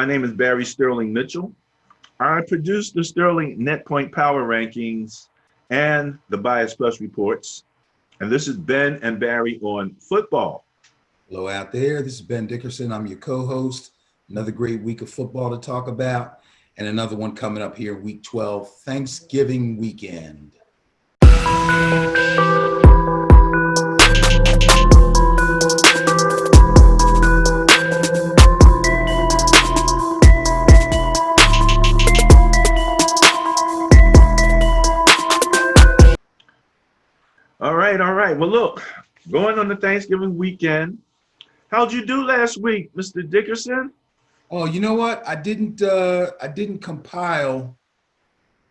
My name is Barry Sterling Mitchell. I produce the Sterling Net Point Power Rankings and the Bias Plus reports. And this is Ben and Barry on football. Hello out there. This is Ben Dickerson. I'm your co-host. Another great week of football to talk about, and another one coming up here, week 12, Thanksgiving weekend. All right. Well, look, going on the Thanksgiving weekend. How'd you do last week, Mr. Dickerson? Oh, you know what? I didn't compile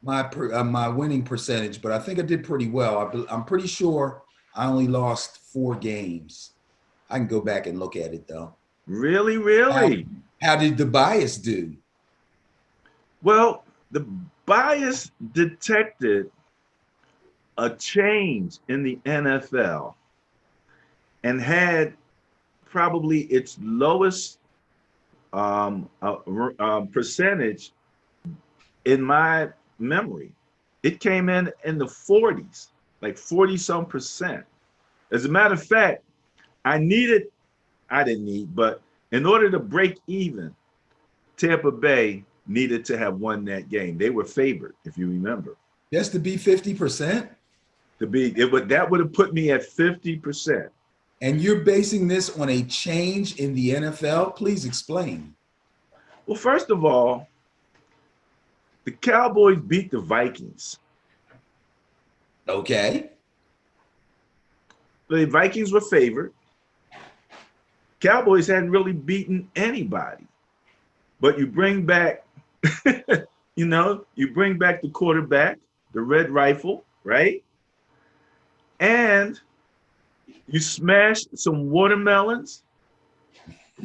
my winning percentage, but I think I did pretty well. I'm pretty sure I only lost 4 games. I can go back and look at it though. Really? How did the bias do? Well, the bias detected a change in the NFL and had probably its lowest percentage in my memory. It came in the 40s, like 40 some percent. As a matter of fact, I didn't need, but in order to break even, Tampa Bay needed to have won that game. They were favored, if you remember. Just to be 50%? That would have put me at 50%. And you're basing this on a change in the NFL? Please explain. Well, first of all, the Cowboys beat the Vikings. Okay. The Vikings were favored. Cowboys hadn't really beaten anybody. But you bring back, you bring back the quarterback, the red rifle, right? And you smash some watermelons,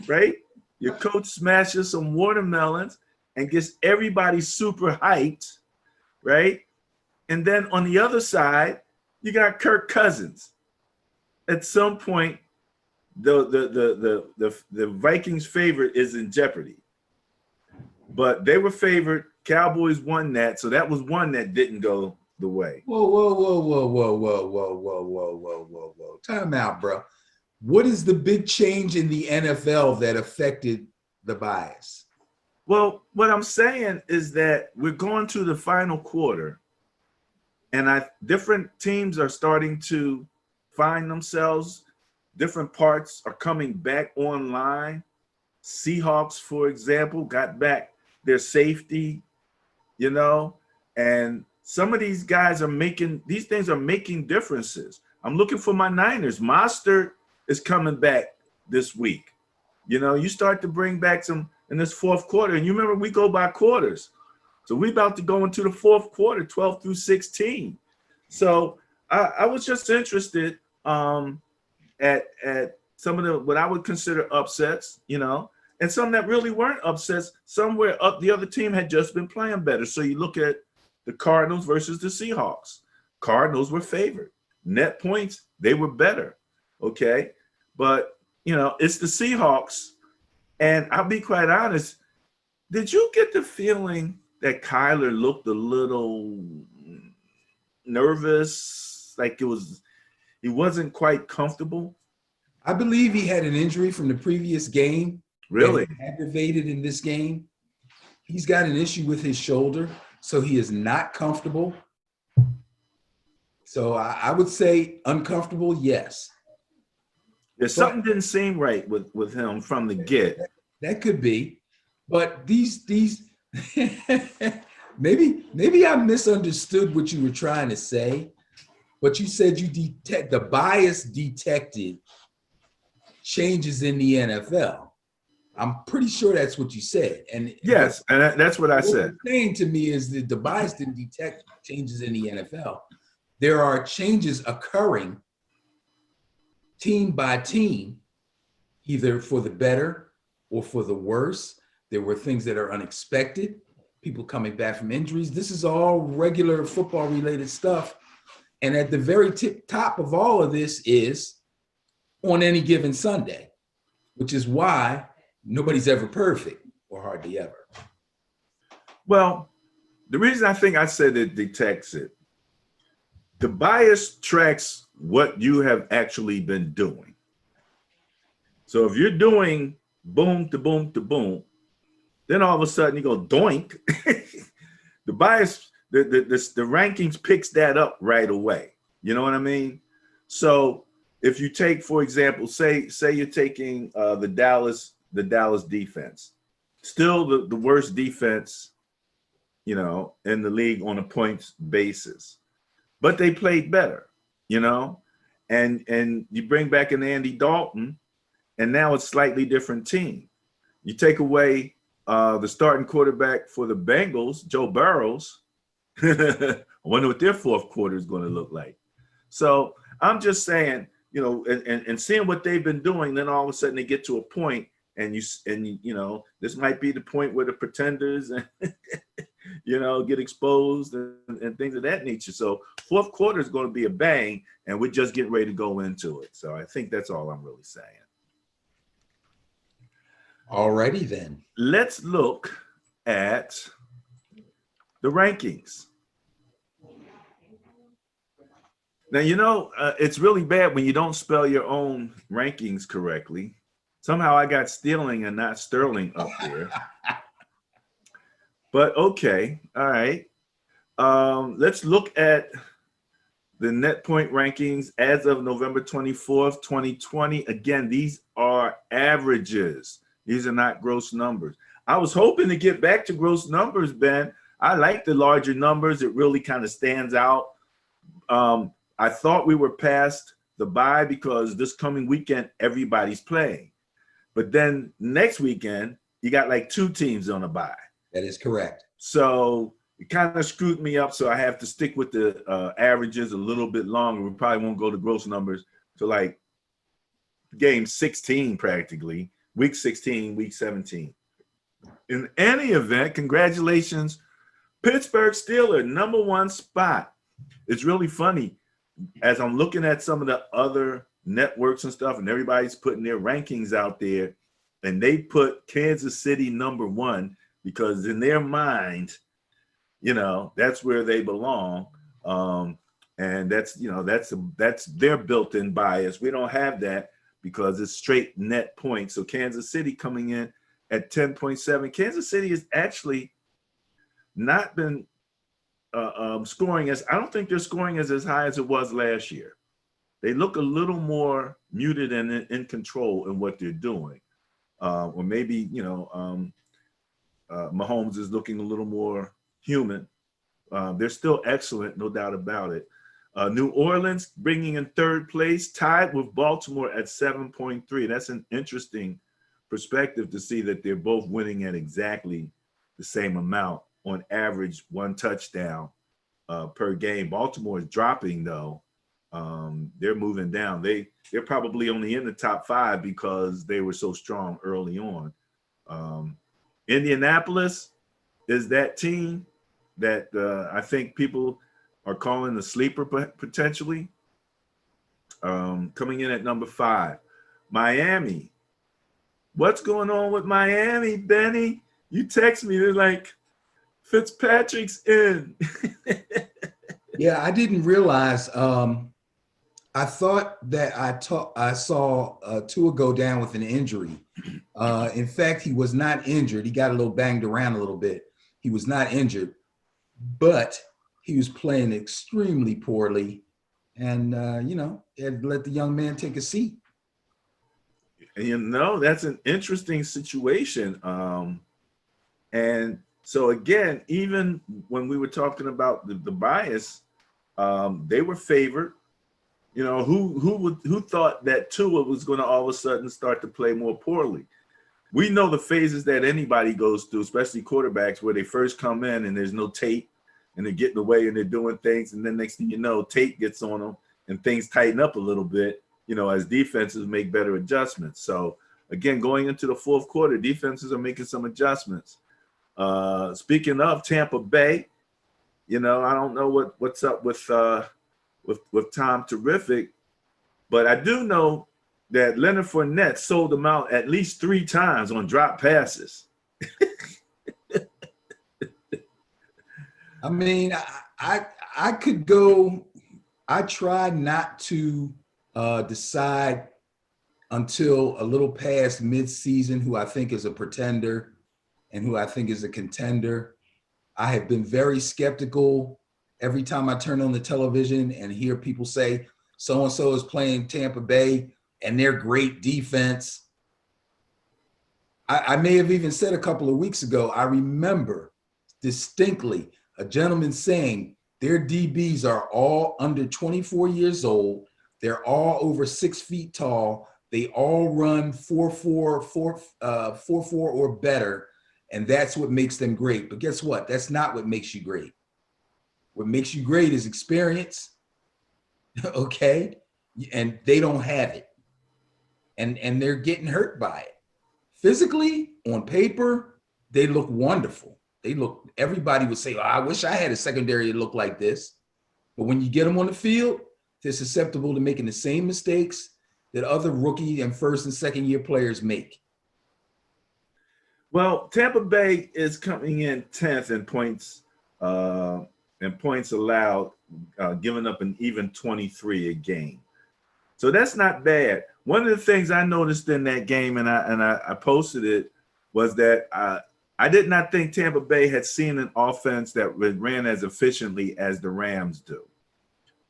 right? Your coach smashes some watermelons and gets everybody super hyped, right? And then on the other side, you got Kirk Cousins. At some point, the Vikings favorite is in jeopardy. But they were favored. Cowboys won that, so that was one that didn't go the way. Whoa. Time out, bro. What is the big change in the NFL that affected the bias? Well, what I'm saying is that we're going to the final quarter, and different teams are starting to find themselves. Different parts are coming back online. Seahawks, for example, got back their safety, and some of these guys these things are making differences. I'm looking for my Niners. Mostert is coming back this week. You start to bring back some in this fourth quarter, and you remember we go by quarters. So we're about to go into the fourth quarter, 12 through 16. So I was just interested at some of what I would consider upsets, and some that really weren't upsets. Somewhere up, the other team had just been playing better. So you look at the Cardinals versus the Seahawks. Cardinals were favored. Net points, they were better. Okay. But, it's the Seahawks. And I'll be quite honest, did you get the feeling that Kyler looked a little nervous, like he wasn't quite comfortable? I believe he had an injury from the previous game. Really? Aggravated in this game. He's got an issue with his shoulder, so he is not comfortable. So I would say uncomfortable, yes. Something didn't seem right with him from the get. That could be, but these maybe I misunderstood what you were trying to say. But you said the bias detected changes in the NFL. I'm pretty sure that's what you said. And yes, and that's what I said. What you're saying to me is that the bias didn't detect changes in the NFL. There are changes occurring team by team, either for the better or for the worse. There were things that are unexpected, people coming back from injuries. This is all regular football related stuff. And at the very top of all of this is on any given Sunday, which is why nobody's ever perfect. or hardly ever. Well, the reason I think I said it detects it, the bias tracks what you have actually been doing. So if you're doing boom to boom to boom, then all of a sudden you go doink. The bias, the rankings picks that up right away. You know what I mean? So if you take, for example, say you're taking the Dallas defense, still the worst defense, you know, in the league on a points basis, but they played better, you know, and you bring back an Andy Dalton, and now it's a slightly different team. You take away the starting quarterback for the Bengals, Joe Burrows. I wonder what their fourth quarter is going to look like. So I'm just saying, you know, and seeing what they've been doing, then all of a sudden they get to a point, and you know, this might be the point where the pretenders and you know, get exposed and things of that nature. So fourth quarter is going to be a bang, and we're just getting ready to go into it. So I think that's all I'm really saying. Alrighty then. Let's look at the rankings. Now, you know, it's really bad when you don't spell your own rankings correctly. Somehow I got Stealing and not Sterling up there. But okay, all right. Let's look at the net point rankings as of November 24th, 2020. Again, these are averages. These are not gross numbers. I was hoping to get back to gross numbers, Ben. I like the larger numbers. It really kind of stands out. I thought we were past the bye because this coming weekend, everybody's playing. But then next weekend, you got like 2 teams on a bye. That is correct. So it kind of screwed me up. So I have to stick with the averages a little bit longer. We probably won't go to gross numbers to like game 16 practically, week 16, week 17. In any event, congratulations, Pittsburgh Steelers, #1 spot. It's really funny. As I'm looking at some of the other networks and stuff, and everybody's putting their rankings out there, and they put Kansas City #1 because in their mind, you know, that's where they belong. And that's, you know, that's their built-in bias. We don't have that because it's straight net points. So Kansas City coming in at 10.7. Kansas City has actually not been scoring as, I don't think their scoring is as high as it was last year. They look a little more muted and in control in what they're doing. Or maybe, you know, Mahomes is looking a little more human. They're still excellent, no doubt about it. New Orleans bringing in 3rd place, tied with Baltimore at 7.3. That's an interesting perspective to see that they're both winning at exactly the same amount. On average, 1 touchdown per game. Baltimore is dropping though. They're moving down. They're probably only in the top 5 because they were so strong early on. Indianapolis is that team that I think people are calling the sleeper potentially. Coming in at #5. Miami. What's going on with Miami, Benny? You text me, they're like, Fitzpatrick's in. Yeah, I didn't realize. I thought that I saw Tua go down with an injury. In fact, he was not injured. He got a little banged around a little bit. He was not injured, but he was playing extremely poorly. And, you know, had let the young man take a seat. You know, that's an interesting situation. And so again, even when we were talking about the bias, they were favored. You know, who thought that Tua was going to all of a sudden start to play more poorly? We know the phases that anybody goes through, especially quarterbacks, where they first come in and there's no tape and they're getting away and they're doing things. And then next thing you know, tape gets on them and things tighten up a little bit, you know, as defenses make better adjustments. So again, going into the 4th quarter, defenses are making some adjustments. Speaking of Tampa Bay, you know, I don't know what's up with Tom Terrific, but I do know that Leonard Fournette sold them out at least 3 times on drop passes. I mean, I could go. I try not to decide until a little past mid-season who I think is a pretender and who I think is a contender. I have been very skeptical every time I turn on the television and hear people say so-and-so is playing Tampa Bay and they're great defense. I may have even said a couple of weeks ago, I remember distinctly a gentleman saying their DBs are all under 24 years old. They're all over 6 feet tall. They all run 4.4 or better. And that's what makes them great. But guess what? That's not what makes you great. What makes you great is experience. Okay. And they don't have it. And they're getting hurt by it. Physically, on paper, they look wonderful. Everybody would say, oh, I wish I had a secondary that looked like this. But when you get them on the field, they're susceptible to making the same mistakes that other rookie and first and second year players make. Well, Tampa Bay is coming in 10th in points allowed, giving up an even 23 a game. So that's not bad. One of the things I noticed in that game, and I posted it, was that I did not think Tampa Bay had seen an offense that ran as efficiently as the Rams do.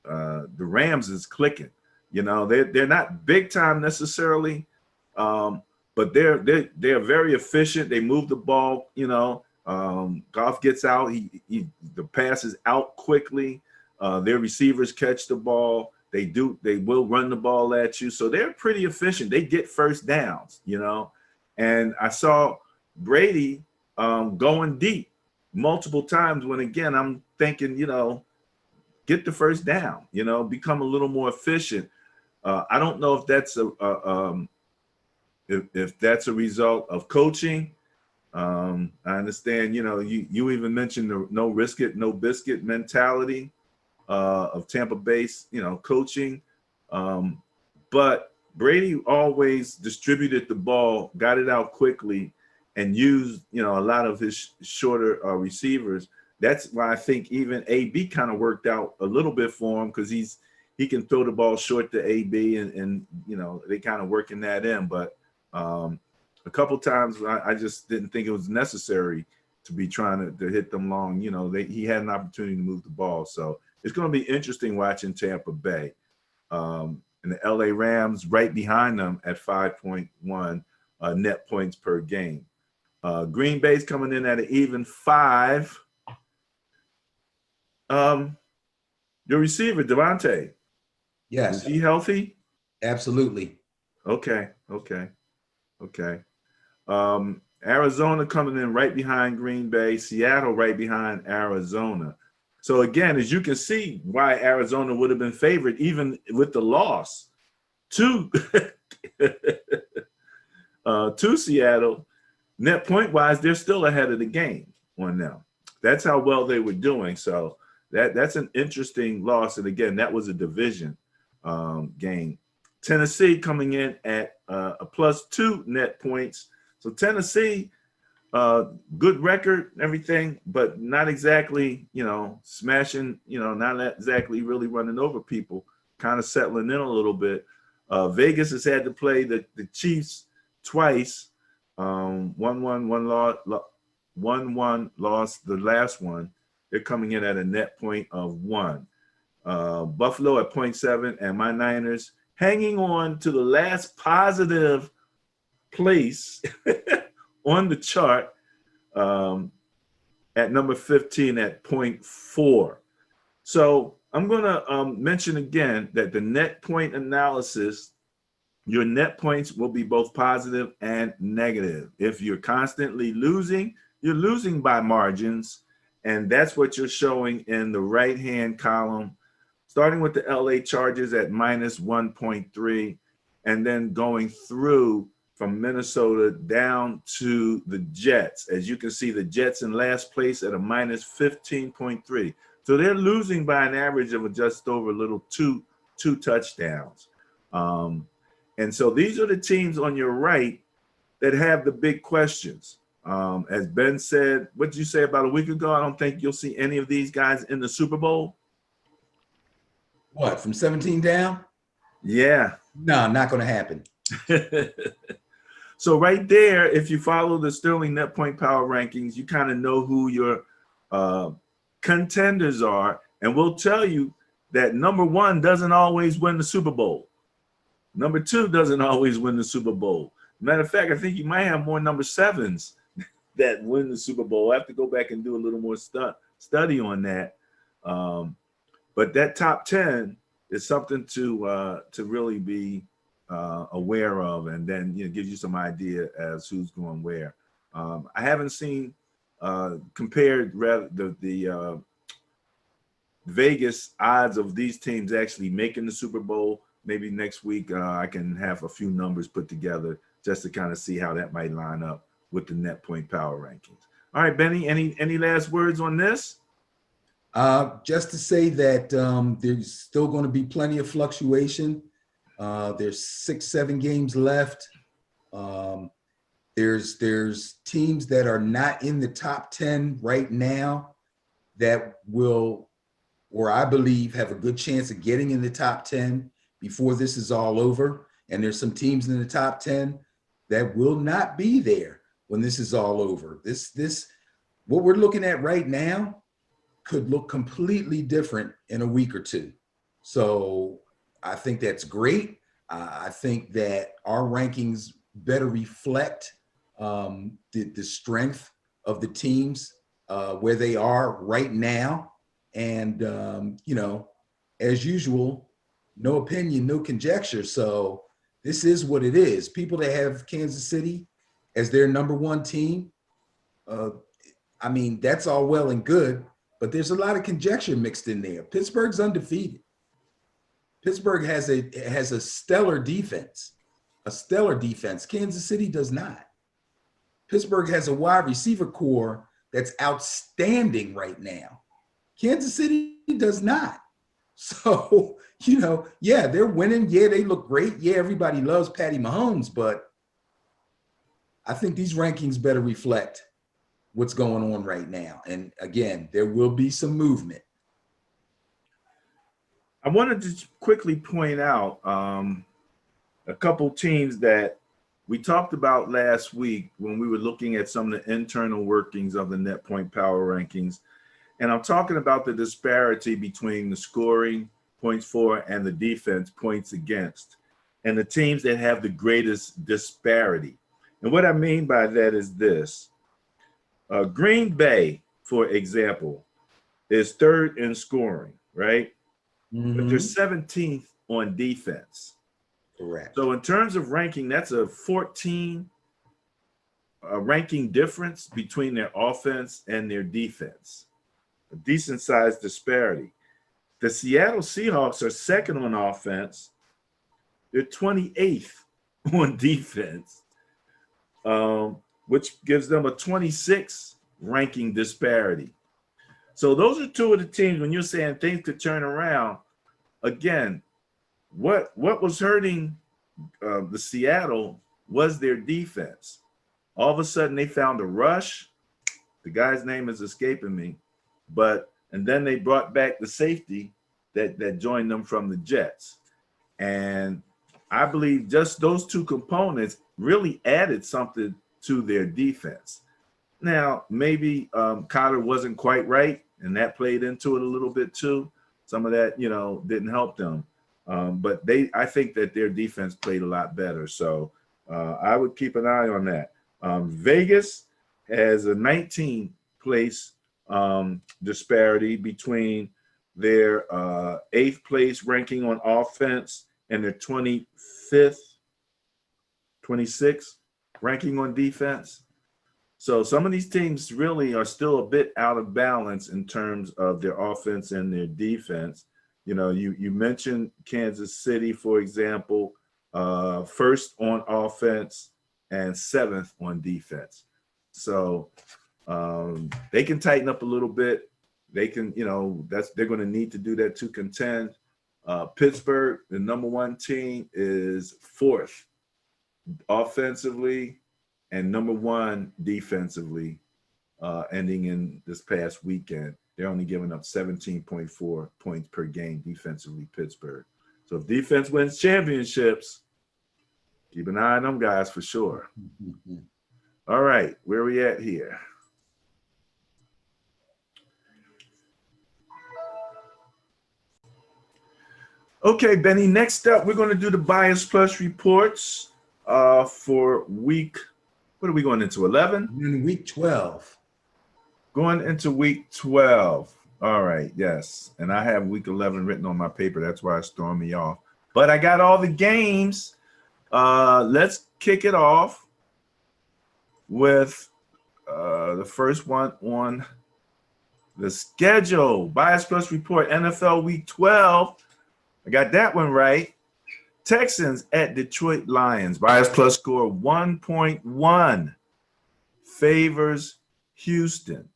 The Rams is clicking. You know, they're not big time necessarily, but they're very efficient. They move the ball. You know, Goff gets out. The pass is out quickly. Their receivers catch the ball. They will run the ball at you. So they're pretty efficient. They get first downs, you know. And I saw Brady going deep multiple times when, again, I'm thinking, you know, get the first down, you know, become a little more efficient. I don't know if that's if that's a result of coaching. I understand, you know, you even mentioned the no risk it, no biscuit mentality of Tampa Bay's, you know, coaching. But Brady always distributed the ball, got it out quickly, and used, you know, a lot of his shorter receivers. That's why I think even AB kind of worked out a little bit for him, because he can throw the ball short to AB, and you know, they kind of working that in. But a couple times I just didn't think it was necessary to be trying to hit them long. You know, he had an opportunity to move the ball. So it's going to be interesting watching Tampa Bay. And the LA Rams right behind them at 5.1 net points per game. Green Bay's coming in at an even 5. Your receiver, Devontae. Yes. Is he healthy? Absolutely. Okay. Arizona coming in right behind Green Bay. Seattle right behind Arizona. So again, as you can see, why Arizona would have been favored even with the loss to to Seattle. Net point wise, they're still ahead of the game on them. That's how well they were doing. So that's an interesting loss. And again, that was a division game. Tennessee coming in at a +2 net points. So Tennessee, good record, everything, but not exactly, you know, smashing, you know, not exactly really running over people, kind of settling in a little bit. Vegas has had to play the Chiefs twice. 1-1 lost the last one. They're coming in at a net point of 1. Buffalo at 0.7, and my Niners hanging on to the last positive place on the chart at number 15 at 0.4. So I'm going to mention again that the net point analysis, your net points will be both positive and negative. If you're constantly losing, you're losing by margins, and that's what you're showing in the right-hand column, starting with the LA Chargers at -1.3, and then going through from Minnesota down to the Jets. As you can see, the Jets in last place at a -15.3. So they're losing by an average of just over a little two touchdowns. And so these are the teams on your right that have the big questions. As Ben said, what did you say about a week ago? I don't think you'll see any of these guys in the Super Bowl. What, from 17 down? Yeah. No, not going to happen. So right there, if you follow the Sterling Net Point Power Rankings, you kind of know who your contenders are. And we'll tell you that number one doesn't always win the Super Bowl. Number two doesn't always win the Super Bowl. Matter of fact, I think you might have more number sevens that win the Super Bowl. I have to go back and do a little more study on that. But that top 10 is something to really be aware of, and then gives you some idea as who's going where. I haven't seen compared rather the Vegas odds of these teams actually making the Super Bowl. Maybe next week I can have a few numbers put together just to kind of see how that might line up with the Net Point Power Rankings. All right, Benny, any last words on this? Just to say that there's still going to be plenty of fluctuation. There's 6-7 games left. There's teams that are not in the top 10 right now that will, or I believe, have a good chance of getting in the top 10 before this is all over. And there's some teams in the top 10 that will not be there when this is all over. What we're looking at right now could look completely different in a week or two. So I think that's great. I think that our rankings better reflect the strength of the teams where they are right now. And, as usual, no opinion, no conjecture. So this is what it is. People that have Kansas City as their number one team, I mean, that's all well and good, but there's a lot of conjecture mixed in there. Pittsburgh's undefeated. Pittsburgh has a stellar defense, Kansas City does not. Pittsburgh has a wide receiver core that's outstanding right now. Kansas City does not. So, yeah, they're winning. Yeah, they look great. Yeah, everybody loves Patty Mahomes, but I think these rankings better reflect what's going on right now. And again, there will be some movement. I wanted to quickly point out a couple teams that we talked about last week when we were looking at some of the internal workings of the Net Point Power Rankings. And I'm talking about the disparity between the scoring points for and the defense points against, and the teams that have the greatest disparity. And what I mean by that is this. Green Bay, for example, is third in scoring, right? Mm-hmm. But they're 17th on defense. Correct. So in terms of ranking, that's a 14 ranking difference between their offense and their defense. A decent sized disparity. The Seattle Seahawks are second on offense. They're 28th on defense, which gives them a 26 ranking disparity. So those are two of the teams when you're saying things could turn around. Again, what was hurting the Seattle was their defense. All of a sudden they found a rush. The guy's name is escaping me, and then they brought back the safety that joined them from the Jets. And I believe just those two components really added something to their defense. Now, maybe Kyler wasn't quite right, and that played into it a little bit too. Some of that, didn't help them. But I think that their defense played a lot better. So I would keep an eye on that. Vegas has a 19th place disparity between their 8th place ranking on offense and their 25th, 26th ranking on defense. So some of these teams really are still a bit out of balance in terms of their offense and their defense. You mentioned Kansas City, for example, first on offense and 7th on defense. So they can tighten up a little bit. They can, they're going to need to do that to contend. Pittsburgh, the number one team, is 4th offensively and number one defensively, ending in this past weekend. They're only giving up 17.4 points per game defensively, Pittsburgh. So if defense wins championships, keep an eye on them guys for sure. All right, where are we at here? Okay, Benny, next up, we're going to do the Bias Plus reports for week, what are we going into, 11? In week 12. Going into week 12. All right, yes. And I have week 11 written on my paper. That's why it's throwing me off. But I got all the games. Let's kick it off with the first one on the schedule. Bias Plus report, NFL week 12. I got that one right. Texans at Detroit Lions. Bias Plus score 1.1 favors Houston.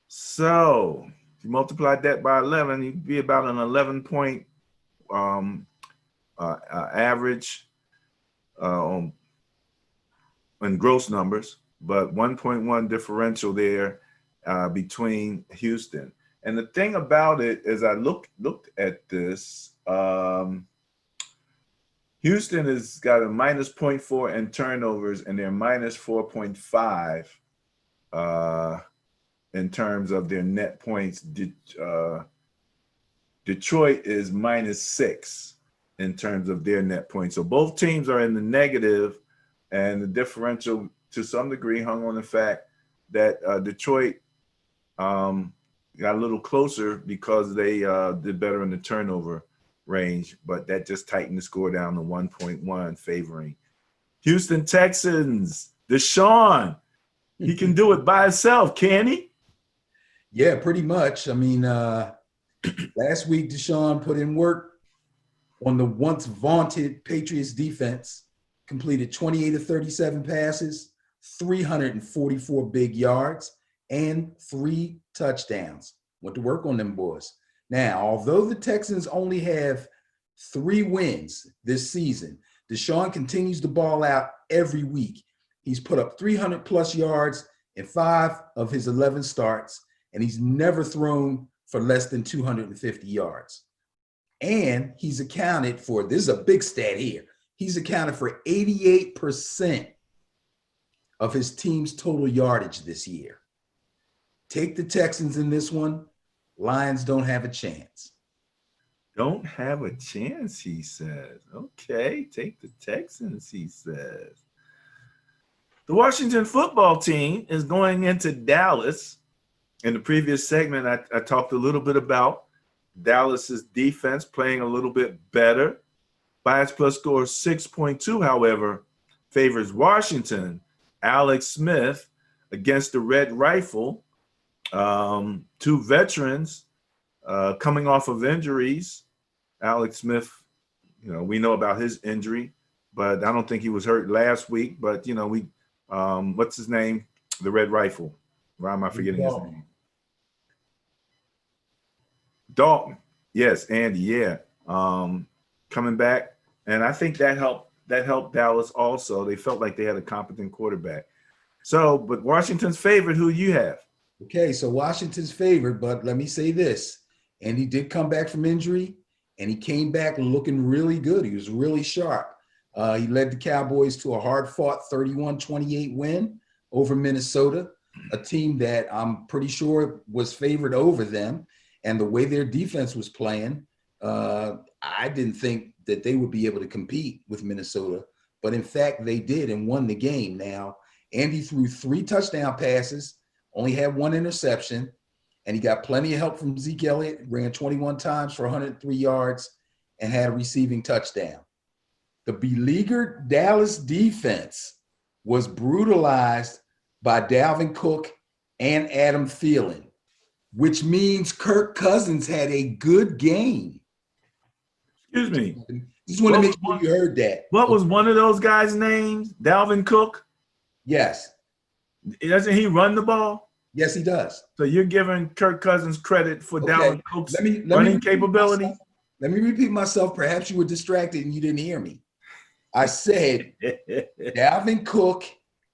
So if you multiply that by 11, you'd be about an 11-point average in gross numbers, but 1.1 differential there between Houston. And the thing about it is, I looked at this. Houston has got a minus 0.4 in turnovers, and they're minus 4.5 in terms of their net points. Detroit is minus 6 in terms of their net points. So both teams are in the negative, and the differential to some degree hung on the fact that Detroit got a little closer because they did better in the turnover range, but that just tightened the score down to 1.1 favoring Houston Texans. Deshaun, he can do it by himself, can he? Yeah, pretty much. I mean, last week Deshaun put in work on the once vaunted Patriots defense, completed 28 of 37 passes, 344 big yards, and 3 touchdowns. Went to work on them boys. Now, although the Texans only have 3 wins this season, Deshaun continues to ball out every week. He's put up 300 plus yards in 5 of his 11 starts, and he's never thrown for less than 250 yards. And he's accounted for, this is a big stat here, he's accounted for 88% of his team's total yardage this year. Take the Texans in this one. Lions don't have a chance. Don't have a chance, he says. Okay, take the Texans, he says. The Washington football team is going into Dallas. In the previous segment, I talked a little bit about Dallas's defense playing a little bit better. Bias Plus score 6.2, however, favors Washington. Alex Smith against the Red Rifle. 2 veterans coming off of injuries. Alex Smith, we know about his injury, but I don't think he was hurt last week. But what's his name? The Red Rifle. Why am I forgetting his name? Dalton. Yes, Andy. Yeah, coming back, and I think that helped Dallas also. They felt like they had a competent quarterback. So, but Washington's favorite. Who you have? Okay, so Washington's favored, but let me say this. Andy did come back from injury, and he came back looking really good. He was really sharp. He led the Cowboys to a hard-fought 31-28 win over Minnesota, a team that I'm pretty sure was favored over them. And the way their defense was playing, I didn't think that they would be able to compete with Minnesota. But in fact, they did and won the game. Now, Andy threw 3 touchdown passes, only had 1 interception, and he got plenty of help from Zeke Elliott, ran 21 times for 103 yards and had a receiving touchdown. The beleaguered Dallas defense was brutalized by Dalvin Cook and Adam Thielen, which means Kirk Cousins had a good game. Excuse me. Just want to make sure you heard that. What was one of those guys' names? Dalvin Cook? Yes. Doesn't he run the ball? Yes, he does. So you're giving Kirk Cousins credit for Dalvin Cook's let running me capability? Let me repeat myself. Perhaps you were distracted and you didn't hear me. I said Dalvin Cook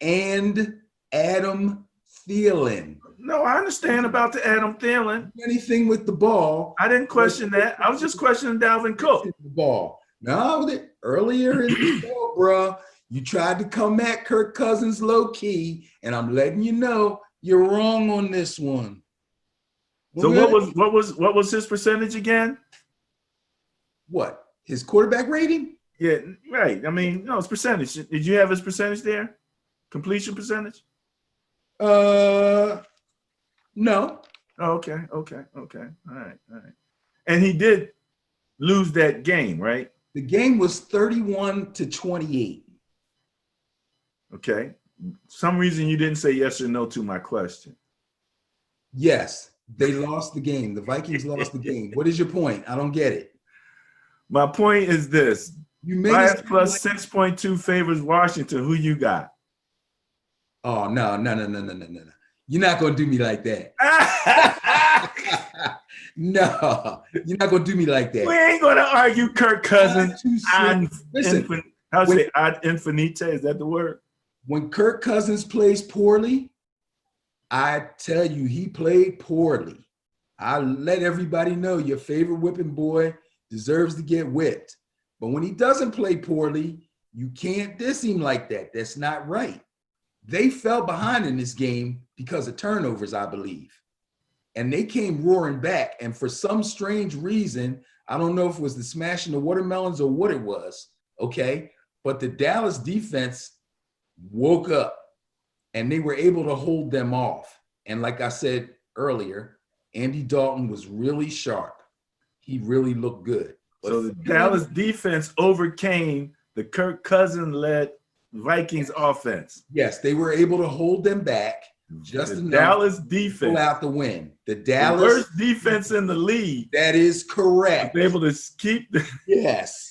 and Adam Thielen. No, I understand about the Adam Thielen. Anything with the ball. I didn't question that. I was just questioning Dalvin Cook. The ball. No, earlier in the show, bro, you tried to come at Kirk Cousins low key, and I'm letting you know you're wrong on this one. So what was his percentage again? What? His quarterback rating? Yeah, right. I mean, no, it's percentage. Did you have his percentage there? Completion percentage? No. Oh, okay. All right. And he did lose that game, right? The game was 31-28. Okay. Some reason you didn't say yes or no to my question. Yes, they lost the game. The Vikings lost the game. What is your point? I don't get it. My point is this. You made Bias plus 6.2 favors Washington. Who you got? Oh, no. You're not going to do me like that. No, you're not going to do me like that. We ain't going to argue Kirk Cousins ad Listen, infinite. Is that the word? When Kirk Cousins plays poorly, I tell you, he played poorly. I let everybody know your favorite whipping boy deserves to get whipped. But when he doesn't play poorly, you can't diss him like that. That's not right. They fell behind in this game because of turnovers, I believe. And they came roaring back. And for some strange reason, I don't know if it was the smashing the watermelons or what it was, okay? But the Dallas defense woke up and they were able to hold them off. And like I said earlier, Andy Dalton was really sharp. He really looked good. So the Dallas defense overcame the Kirk Cousins-led Vikings offense. Yes, they were able to hold them back just enough. Dallas defense pull out the win. The worst defense in the league. That is correct. Was able to keep the Yes.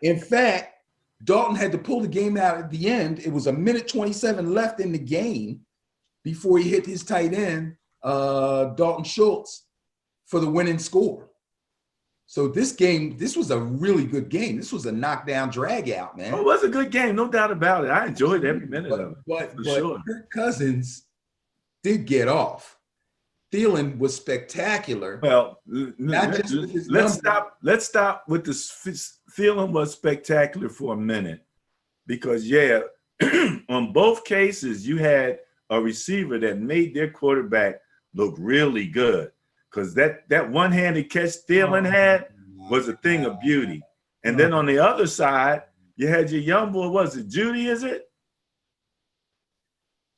In fact, Dalton had to pull the game out at the end. It was 1:27 left in the game before he hit his tight end, Dalton Schultz, for the winning score. So this was a really good game. This was a knockdown drag out, man. Oh, it was a good game, no doubt about it. I enjoyed every minute of it. But sure. Kirk Cousins did get off. Thielen was spectacular. Well, let's stop with this. Thielen was spectacular for a minute because, on both cases, you had a receiver that made their quarterback look really good. Because that one-handed catch Thielen had was a thing of beauty. And then on the other side, you had your young boy, was it Judy, is it?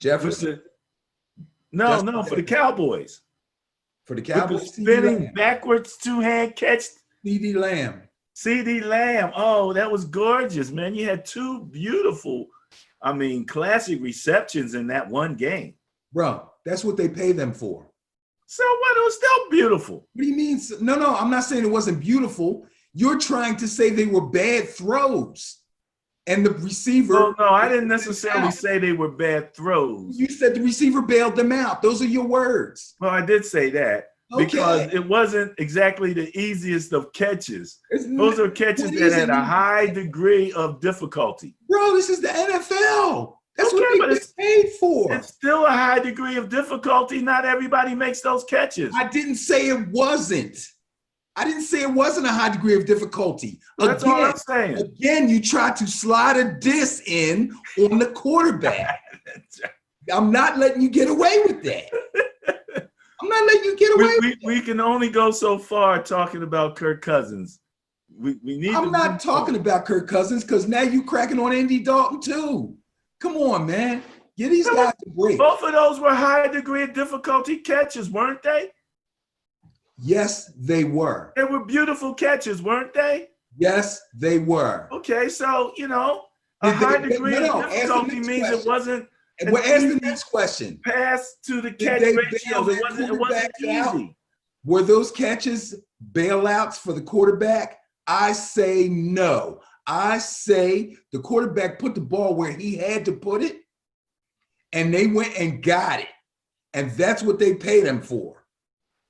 Jefferson? No, for the Cowboys. For the Cowboys? With the spinning backwards two-hand catch. CeeDee Lamb. Oh, that was gorgeous, man. You had two beautiful, classic receptions in that one game. Bro, that's what they pay them for. So what? It was still beautiful. What do you mean? No, I'm not saying it wasn't beautiful. You're trying to say they were bad throws. And the receiver. Oh, no, I didn't necessarily say they were bad throws. You said the receiver bailed them out. Those are your words. Well, I did say that because it wasn't exactly the easiest of catches. Those are catches that had a high degree of difficulty. Bro, this is the NFL. That's what they get paid for. It's still a high degree of difficulty. Not everybody makes those catches. I didn't say it wasn't. I didn't say it wasn't a high degree of difficulty. That's all I'm saying. Again, you try to slide a diss in on the quarterback. I'm not letting you get away with that. I'm not letting you get away with that. We can only go so far talking about Kirk Cousins. We need. I'm not talking about Kirk Cousins because now you cracking on Andy Dalton too. Come on, man. Get these guys a break. Both of those were high degree of difficulty catches, weren't they? Yes, they were. They were beautiful catches, weren't they? Yes, they were. Okay, so, a high degree of difficulty means it wasn't. And we'll ask the next question. Pass to the catch ratio. It wasn't easy. Were those catches bailouts for the quarterback? I say no. I say the quarterback put the ball where he had to put it, and they went and got it. And that's what they paid him for.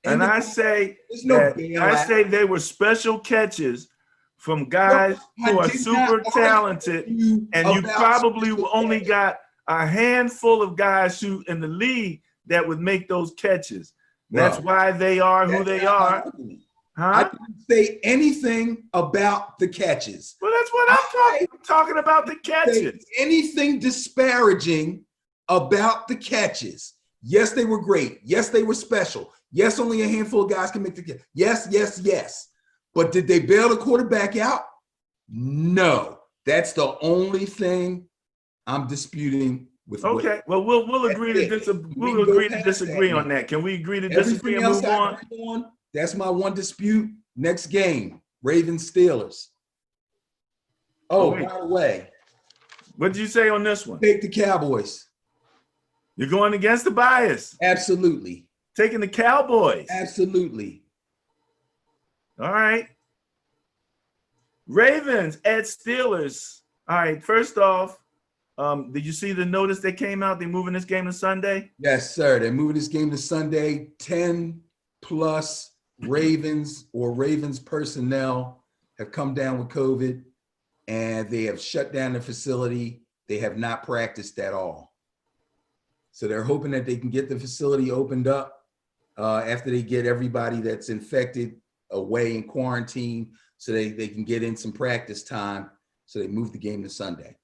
And I say there's no that bailout. they were special catches from guys who are super talented, and you probably only got a handful of guys who in the league that would make those catches. That's why they are who they are. I didn't say anything about the catches. Well, that's what I'm talking about, the catches. Anything disparaging about the catches. Yes, they were great. Yes, they were special. Yes, only a handful of guys can make the catch. Yes, yes, yes. But did they bail the quarterback out? No. That's the only thing I'm disputing with. Okay. Well, we'll agree to disagree on that. Can we agree to disagree and move on? That's my one dispute. Next game, Ravens Steelers. Oh, by the way, what did you say on this one? Take the Cowboys. You're going against the bias. Absolutely. Taking the Cowboys. Absolutely. All right. Ravens at Steelers. All right. First off, did you see the notice that came out? They're moving this game to Sunday? Yes, sir. They're moving this game to Sunday. 10 plus Ravens or Ravens personnel have come down with COVID, and they have shut down the facility. They have not practiced at all. So they're hoping that they can get the facility opened up after they get everybody that's infected away in quarantine, so they can get in some practice time. So they move the game to Sunday.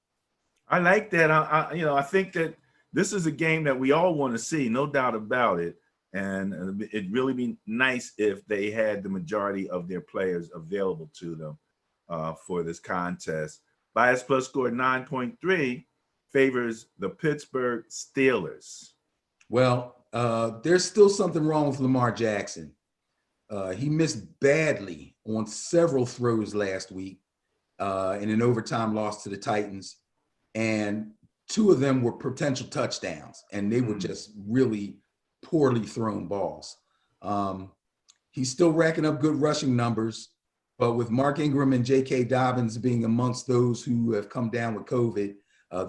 I like that. I think that this is a game that we all want to see, no doubt about it. And it'd really be nice if they had the majority of their players available to them for this contest. Bias Plus scored 9.3, favors the Pittsburgh Steelers. Well, there's still something wrong with Lamar Jackson. He missed badly on several throws last week in an overtime loss to the Titans. And 2 of them were potential touchdowns, and they were just really poorly thrown balls. He's still racking up good rushing numbers, but with Mark Ingram and J.K. Dobbins being amongst those who have come down with COVID,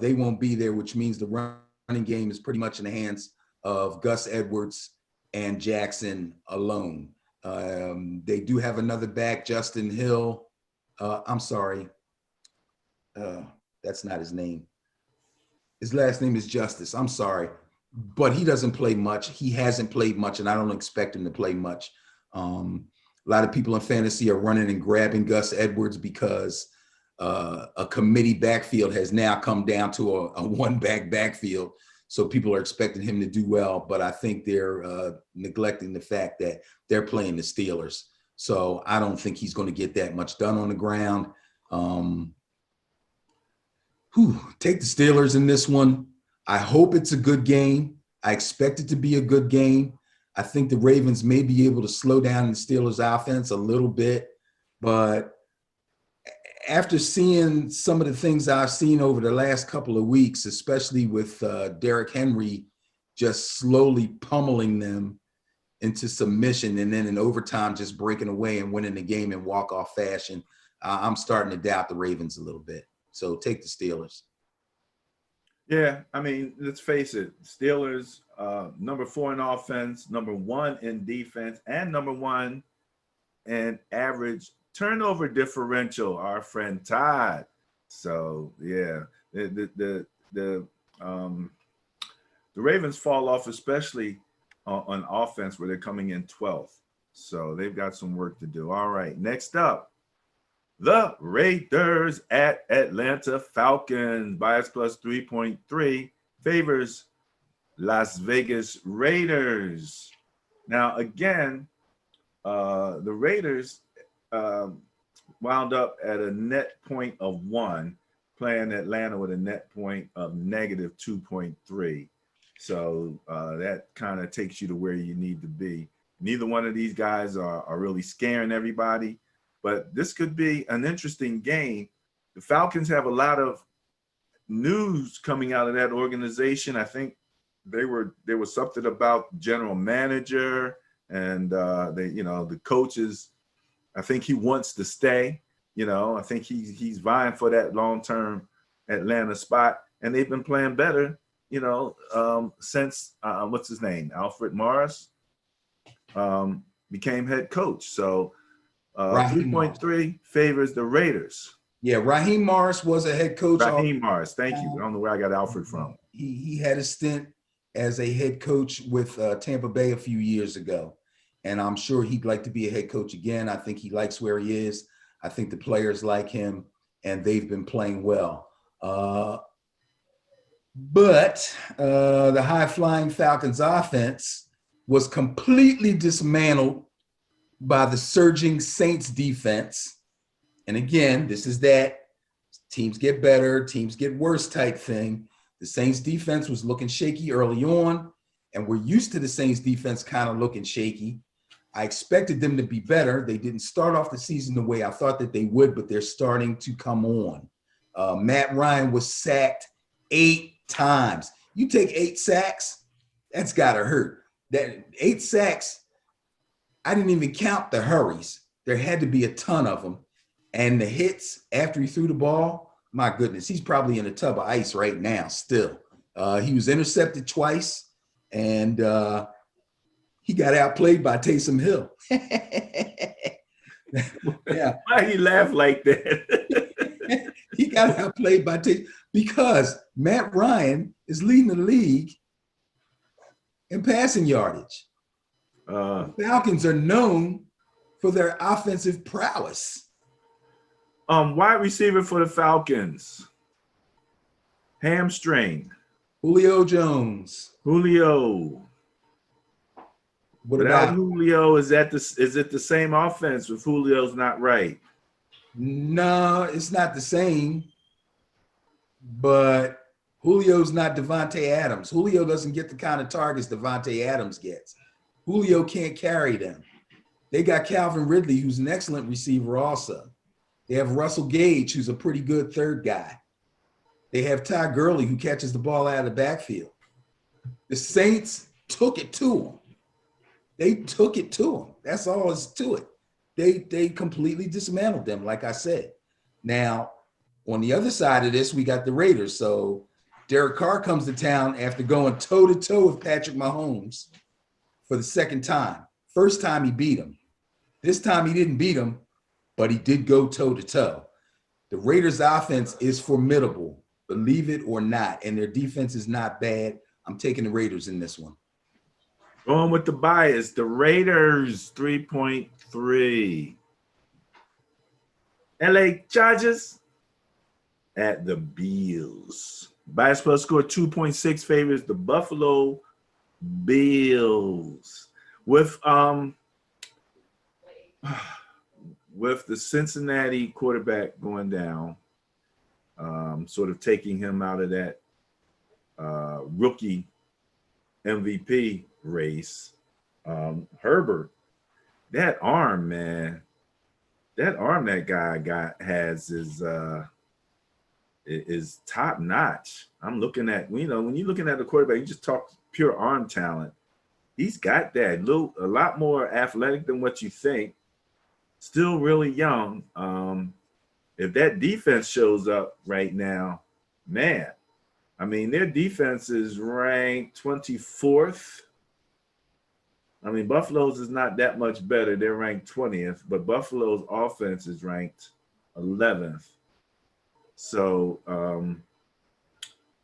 they won't be there, which means the running game is pretty much in the hands of Gus Edwards and Jackson alone. They do have another back, Justin Hill. I'm sorry. That's not his name. His last name is Justice. I'm sorry. But he doesn't play much. He hasn't played much, and I don't expect him to play much. A lot of people in fantasy are running and grabbing Gus Edwards because a committee backfield has now come down to a one-back backfield. So people are expecting him to do well, but I think they're neglecting the fact that they're playing the Steelers. So I don't think he's going to get that much done on the ground. Take the Steelers in this one. I hope it's a good game. I expect it to be a good game. I think the Ravens may be able to slow down the Steelers' offense a little bit, but after seeing some of the things I've seen over the last couple of weeks, especially with Derrick Henry just slowly pummeling them into submission and then in overtime just breaking away and winning the game in walk-off fashion, I'm starting to doubt the Ravens a little bit. So take the Steelers. Yeah, I mean, let's face it. Steelers, number 4 in offense, number 1 in defense, and number 1 in average turnover differential. Our friend Todd. So yeah, the Ravens fall off, especially on offense, where they're coming in 12th. So they've got some work to do. All right, next up. The Raiders at Atlanta Falcons. Bias Plus 3.3 favors Las Vegas Raiders. Now, again, the Raiders wound up at a net point of 1, playing Atlanta with a net point of negative 2.3. So that kind of takes you to where you need to be. Neither one of these guys are really scaring everybody. But this could be an interesting game. The Falcons have a lot of news coming out of that organization. I think there was something about general manager and the coaches. I think he wants to stay. I think he's vying for that long-term Atlanta spot, and they've been playing better. Since what's his name, Alfred Morris. became head coach. So Raheem Morris. 3.3 favors the Raiders. Yeah, Raheem Morris was a head coach. Raheem Morris, thank you. I don't know where I got Alfred from. He had a stint as a head coach with Tampa Bay a few years ago, and I'm sure he'd like to be a head coach again. I think he likes where he is. I think the players like him, and they've been playing well. But the high-flying Falcons offense was completely dismantled by the surging Saints defense. And again, this is that teams get better, teams get worse type thing. The Saints defense was looking shaky early on, and we're used to the Saints defense kind of looking shaky. I expected them to be better. They didn't start off the season the way I thought that they would, but they're starting to come on. Matt Ryan was sacked 8 times. You take 8 sacks, that's got to hurt. That 8 sacks, I didn't even count the hurries. There had to be a ton of them. And the hits after he threw the ball, my goodness, he's probably in a tub of ice right now still. He was intercepted twice, and he got outplayed by Taysom Hill. Yeah. Why he laugh like that? He got outplayed by Taysom because Matt Ryan is leading the league in passing yardage. The Falcons are known for their offensive prowess. Wide receiver for the Falcons. Hamstring. Julio Jones. Julio. What Without about Julio? Is it the same offense if Julio's not right? No, it's not the same. But Julio's not Devontae Adams. Julio doesn't get the kind of targets Devontae Adams gets. Julio can't carry them. They got Calvin Ridley, who's an excellent receiver also. They have Russell Gage, who's a pretty good third guy. They have Ty Gurley, who catches the ball out of the backfield. The Saints took it to him. They took it to him. That's all is to it. They completely dismantled them, like I said. Now, on the other side of this, we got the Raiders. So Derek Carr comes to town after going toe-to-toe with Patrick Mahomes for the second time. First time he beat him. This time he didn't beat him, but he did go toe-to-toe. The Raiders' offense is formidable, believe it or not, and their defense is not bad. I'm taking the Raiders in this one. Going with the bias, the Raiders 3.3. LA Chargers at the Bills. Bias plus score 2.6 favors the Buffalo Bills. With the Cincinnati quarterback going down, sort of taking him out of that rookie MVP race, Herbert, that arm, man, that guy has is top notch. I'm looking at, when you're looking at the quarterback, you just talk pure arm talent. He's got that a lot more athletic than what you think. Still really young. If that defense shows up right now, man, I mean, their defense is ranked 24th. I mean, Buffalo's is not that much better. They're ranked 20th, but Buffalo's offense is ranked 11th. So,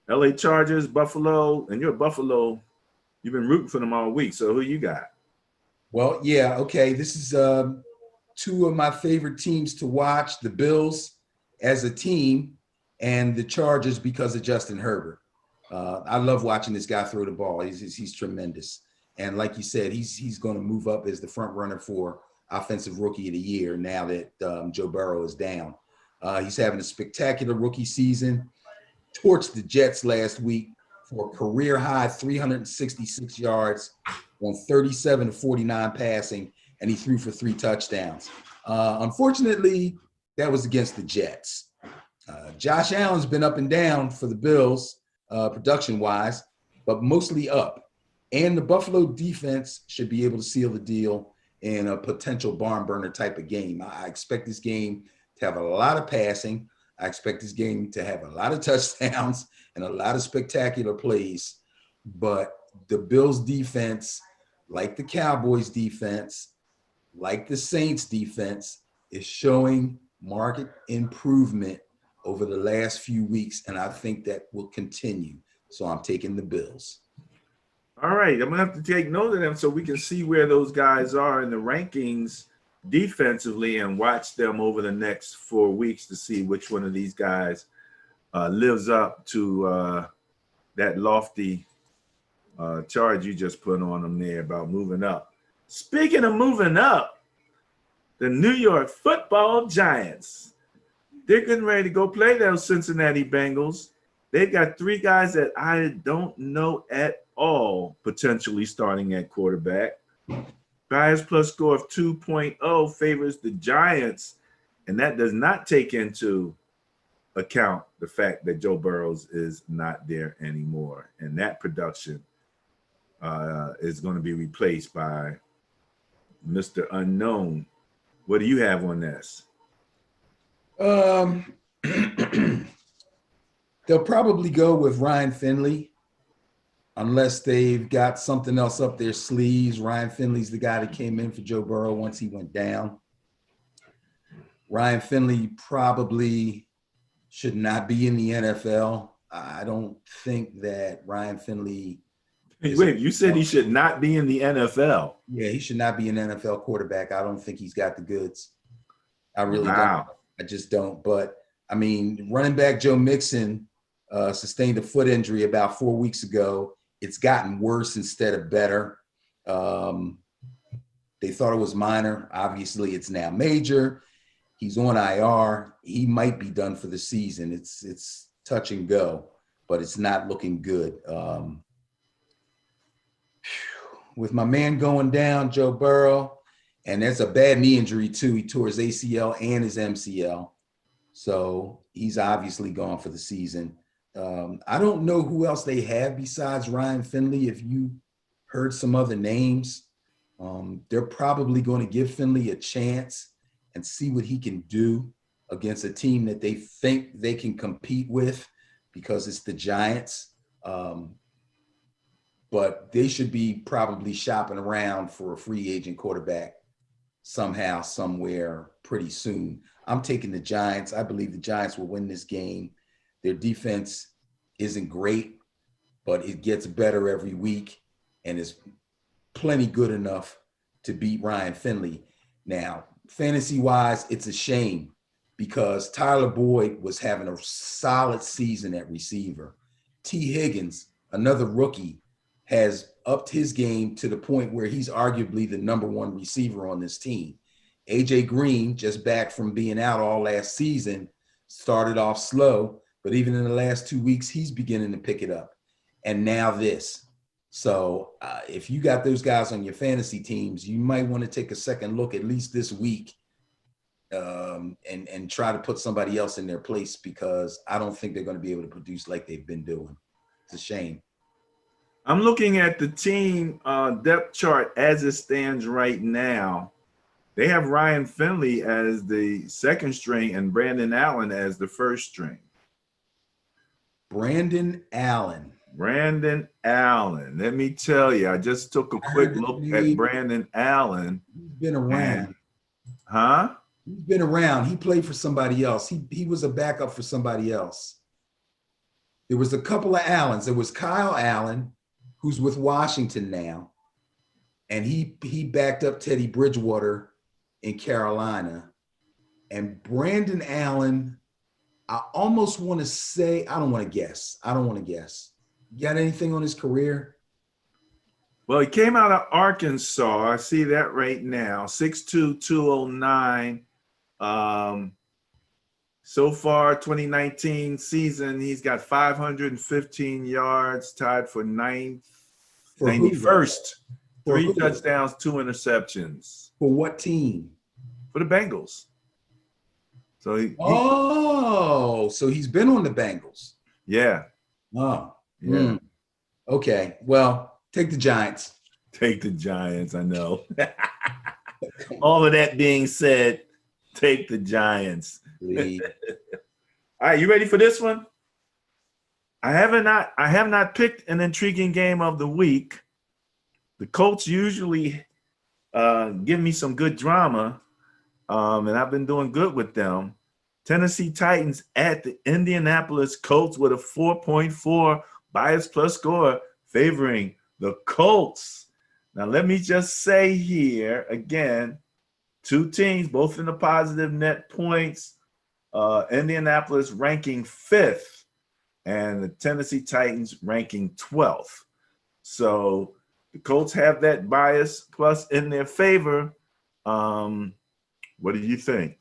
LA Chargers, Buffalo, and you're a Buffalo. You've been rooting for them all week. So who you got? Well, yeah, okay. This is two of my favorite teams to watch, the Bills as a team and the Chargers because of Justin Herbert. I love watching this guy throw the ball. He's tremendous. And like you said, he's going to move up as the front runner for Offensive Rookie of the Year now that Joe Burrow is down. He's having a spectacular rookie season, torched the Jets last week for a career-high 366 yards on 37 to 49 passing, and he threw for 3 touchdowns. Unfortunately, that was against the Jets. Josh Allen's been up and down for the Bills production-wise, but mostly up. And the Buffalo defense should be able to seal the deal in a potential barn burner type of game. I expect this game to have a lot of passing. I expect this game to have a lot of touchdowns and a lot of spectacular plays. But the Bills defense, like the Cowboys defense, like the Saints defense, is showing market improvement over the last few weeks, and I think that will continue. So I'm taking the Bills. All right, I'm gonna have to take note of them so we can see where those guys are in the rankings defensively and watch them over the next 4 weeks to see which one of these guys lives up to that lofty charge you just put on them there about moving up. Speaking of moving up, the New York Football Giants, they're getting ready to go play those Cincinnati Bengals. They've got 3 guys that I don't know at all potentially starting at quarterback. Bias plus score of 2.0 favors the Giants, and that does not take into account the fact that Joe Burrows is not there anymore, and that production is going to be replaced by Mr. Unknown. What do you have on this? They'll probably go with Ryan Finley unless they've got something else up their sleeves. Ryan Finley's the guy that came in for Joe Burrow once he went down. Ryan Finley probably should not be in the NFL. I don't think that Ryan Finley. Wait, you said he should not be in the NFL. Yeah, he should not be an NFL quarterback. I don't think he's got the goods. I really don't. I just don't. But I mean, running back Joe Mixon sustained a foot injury about 4 weeks ago. It's gotten worse instead of better. They thought it was minor. Obviously, it's now major. He's on IR. He might be done for the season. It's touch and go, but it's not looking good. With my man going down, Joe Burrow, and that's a bad knee injury too. He tore his ACL and his MCL. So he's obviously gone for the season. I don't know who else they have besides Ryan Finley. If you heard some other names, they're probably going to give Finley a chance and see what he can do against a team that they think they can compete with because it's the Giants. But they should be probably shopping around for a free agent quarterback somehow, somewhere pretty soon. I'm taking the Giants. I believe the Giants will win this game. Their defense isn't great, but it gets better every week and is plenty good enough to beat Ryan Finley. Now, fantasy-wise, it's a shame because Tyler Boyd was having a solid season at receiver. T. Higgins, another rookie, has upped his game to the point where he's arguably the number 1 receiver on this team. AJ Green, just back from being out all last season, started off slow, but even in the last 2 weeks, he's beginning to pick it up. And now this. So if you got those guys on your fantasy teams, you might want to take a second look at least this week and try to put somebody else in their place because I don't think they're going to be able to produce like they've been doing. It's a shame. I'm looking at the team depth chart as it stands right now. They have Ryan Finley as the second string and Brandon Allen as the first string. Brandon Allen. Let me tell you, I just took a quick look at Brandon Allen. He's been around. He's been around. He played for somebody else. He was a backup for somebody else. There was a couple of Allens. There was Kyle Allen, who's with Washington now, and he backed up Teddy Bridgewater in Carolina. And Brandon Allen, I almost want to say, I don't want to guess. You got anything on his career? Well, he came out of Arkansas. I see that right now. 6'2", 209. So far, 2019 season, he's got 515 yards, tied for 91st. 3 touchdowns, 2 interceptions. For what team? For the Bengals. So so he's been on the Bengals. Yeah. Oh. Yeah. Okay. Well, take the Giants. Take the Giants, I know. All of that being said, take the Giants. All right, you ready for this one? I have not picked an intriguing game of the week. The Colts usually give me some good drama, and I've been doing good with them. Tennessee Titans at the Indianapolis Colts with a 4.4 bias plus score favoring the Colts. Now, let me just say here again, two teams, both in the positive net points. Indianapolis ranking 5th and the Tennessee Titans ranking 12th. So the Colts have that bias plus in their favor. What do you think?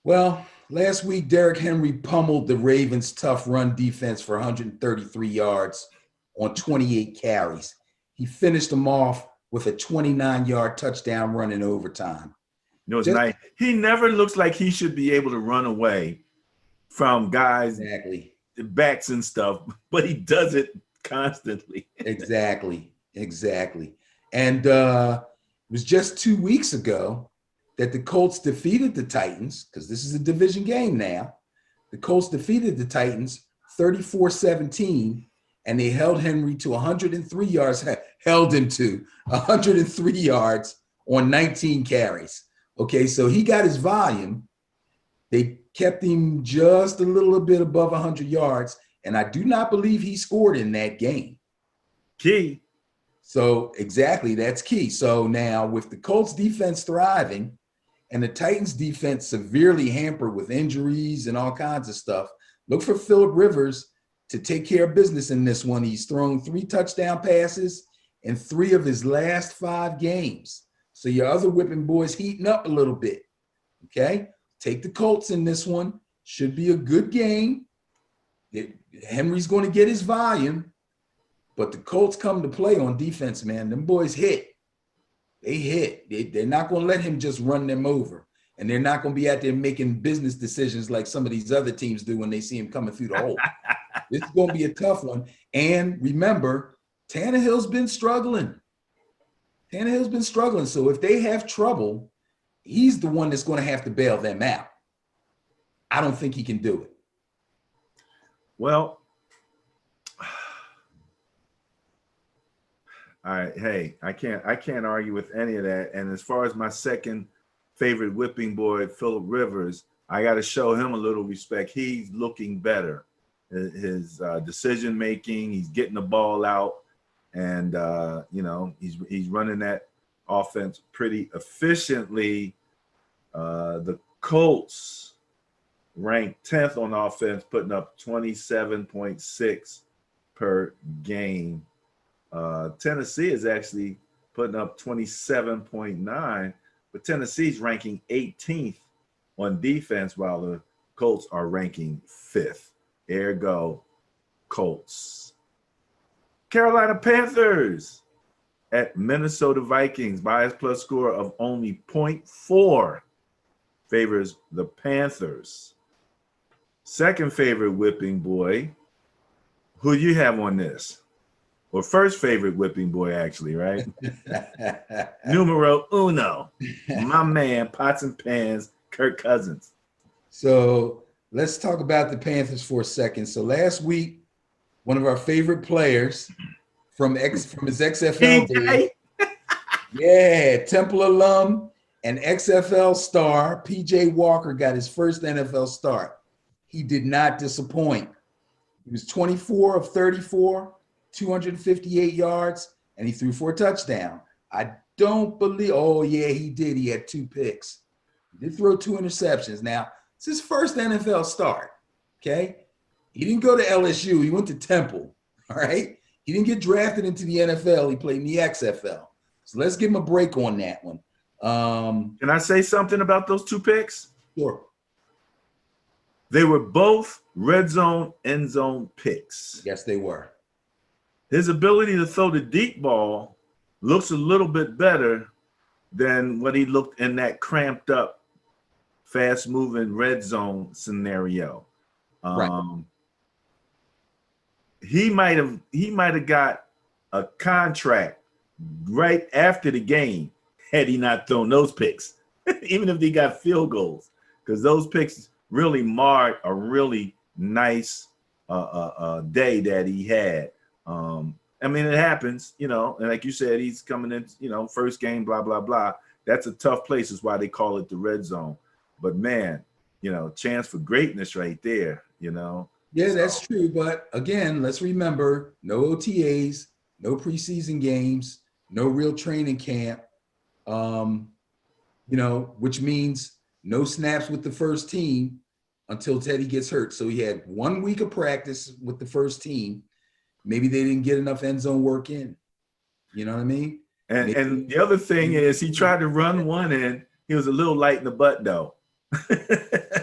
Well, last week, Derrick Henry pummeled the Ravens' tough run defense for 133 yards on 28 carries. He finished them off with a 29-yard touchdown run in overtime. You know, it's nice. He never looks like he should be able to run away from guys, exactly, backs and stuff, but he does it constantly. Exactly. And it was just 2 weeks ago that the Colts defeated the Titans, because this is a division game now. The Colts defeated the Titans 34-17, and they held Henry to 103 yards, held him to 103 yards on 19 carries. Okay, so he got his volume. They kept him just a little bit above 100 yards, and I do not believe he scored in that game. Key. So exactly, that's key. So now with the Colts defense thriving and the Titans defense severely hampered with injuries and all kinds of stuff, look for Phillip Rivers to take care of business in this one. He's thrown 3 touchdown passes in 3 of his last 5 games. So your other whipping boys heating up a little bit, okay? Take the Colts in this one. Should be a good game. Henry's going to get his volume, but the Colts come to play on defense, man. Them boys hit. They hit. They're not going to let him just run them over, and they're not going to be out there making business decisions like some of these other teams do when they see him coming through the hole. This is going to be a tough one. And remember, Tannehill's been struggling. So if they have trouble, he's the one that's going to have to bail them out. I don't think he can do it. Well, all right. Hey, I can't argue with any of that. And as far as my second favorite whipping boy, Phillip Rivers, I got to show him a little respect. He's looking better. His decision making, he's getting the ball out. And, he's running that offense pretty efficiently. The Colts ranked 10th on offense, putting up 27.6 per game. Tennessee is actually putting up 27.9, but Tennessee's ranking 18th on defense, while the Colts are ranking 5th. Ergo, Colts. Carolina Panthers at Minnesota Vikings. Bias plus score of only 0.4 favors the Panthers. Second favorite whipping boy. Who do you have on this? Or first favorite whipping boy, actually, right? Numero uno. My man, Pots and Pans, Kirk Cousins. So let's talk about the Panthers for a second. So last week, one of our favorite players from his XFL days, Temple alum and XFL star PJ Walker got his first NFL start. He did not disappoint. He was 24 of 34, 258 yards, and he threw for a touchdown. I don't believe, he did. He had 2 picks. He did throw 2 interceptions. Now, it's his first NFL start, okay? He didn't go to LSU. He went to Temple, all right? He didn't get drafted into the NFL. He played in the XFL. So let's give him a break on that one. Can I say something about those 2 picks? Sure. They were both red zone, end zone picks. Yes, they were. His ability to throw the deep ball looks a little bit better than what he looked in that cramped up, fast moving red zone scenario. Right. He might have got a contract right after the game had he not thrown those picks, even if he got field goals, because those picks really marred a really nice day that he had. I mean, it happens, you know, and like you said, he's coming in, you know, first game, blah, blah, blah. That's a tough place, is why they call it the red zone. But man, you know, chance for greatness right there, you know. Yeah, So, that's true. But again, let's remember no OTAs, no preseason games, no real training camp, you know, which means no snaps with the first team until Teddy gets hurt. So he had 1 week of practice with the first team. Maybe they didn't get enough end zone work in. You know what I mean? and the other thing is he tried to run one in. He was a little light in the butt though.